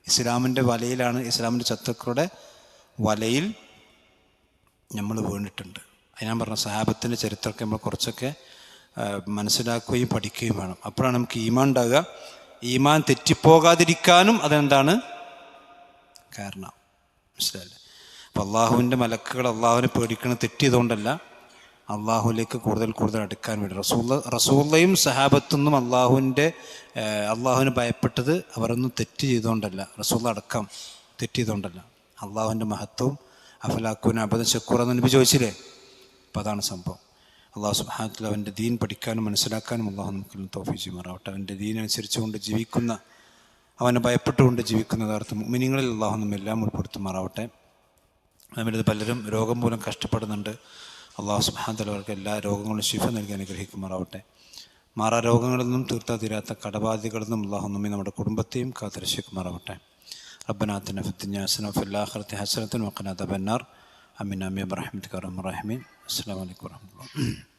ഇസ്ലാമിൻ്റെ വലയിലാണ്, ഇസ്ലാമിൻ്റെ ശത്രുക്കളുടെ വലയിൽ നമ്മൾ വീണിട്ടുണ്ട്. അത് ഞാൻ പറഞ്ഞ സഹാബത്തിൻ്റെ ചരിത്രമൊക്കെ നമ്മൾ കുറച്ചൊക്കെ മനസ്സിലാക്കുകയും പഠിക്കുകയും വേണം. അപ്പോഴാണ് നമുക്ക് ഈമാൻ ഉണ്ടാകുക. ഈമാൻ തെറ്റിപ്പോകാതിരിക്കാനും അതെന്താണ് കാരണം? മനസ്സിലായില്ലേ? അപ്പം അള്ളാഹുവിൻ്റെ മലക്കുകൾ അള്ളാഹുവിനെ പേടിക്കണം തെറ്റിയതുകൊണ്ടല്ല, അള്ളാഹുവിലേക്ക് കൂടുതൽ അടുക്കാൻ വേണ്ടി. റസൂള്ളയും സഹാബത്തൊന്നും അള്ളാഹുവിനെ ഭയപ്പെട്ടത് അവരൊന്നും തെറ്റ് ചെയ്തുകൊണ്ടല്ല, റസൂള്ള അടക്കം തെറ്റിയതുകൊണ്ടല്ല. അള്ളാഹുവിൻ്റെ മഹത്വവും അഫലാക്കൂന അബദൻ ശക്കൂർ എന്ന് നബി ചോദിച്ചില്ലേ? അപ്പം അതാണ് സംഭവം. അള്ളാഹു സുബ്ഹാനഹു വ തആല അവൻ്റെ ദീൻ പഠിക്കാനും മനസ്സിലാക്കാനും അള്ളാഹു നമുക്ക് തൗഫീഖ് ചെയ്യുമാറാവട്ടെ. അവൻ്റെ ദീനനുസരിച്ചുകൊണ്ട് ജീവിക്കുന്ന, അവനെ ഭയപ്പെട്ടുകൊണ്ട് ജീവിക്കുന്ന യഥാർത്ഥ മുഅ്മിനീങ്ങളിൽ അള്ളാഹു നമ്മെല്ലാം ഉൾപ്പെടുത്തുമാറാവട്ടെ. നമ്മളിത് പലരും രോഗം മൂലം കഷ്ടപ്പെടുന്നുണ്ട്. അള്ളാഹു സുബ്ഹാനഹു വ തആല അവർക്ക് എല്ലാ രോഗങ്ങളും ശിഫ നൽകി അനുഗ്രഹിക്കുമാറാവട്ടെ. മാറാ രോഗങ്ങളിൽ നിന്നും തീർത്താ കടബാധികളിൽ നിന്നും അള്ളാഹു നമ്മെ നമ്മുടെ കുടുംബത്തെയും കാത്തുരക്ഷിക്കുമാറാവട്ടെ. റബ്ബനാ ആതിനാ ഫിദ്ദുനിയാ ഹസനത വഫിൽ ആഖിറതി ഹസനത വഖിനാ അദാബന്നാർ. ആമീൻ ആമീൻ ബിറഹ്മതിക യാ അർഹമർ റഹീമീൻ. അസ്സലാമു അലൈക്കും വറഹ്മത്തുള്ളാഹി.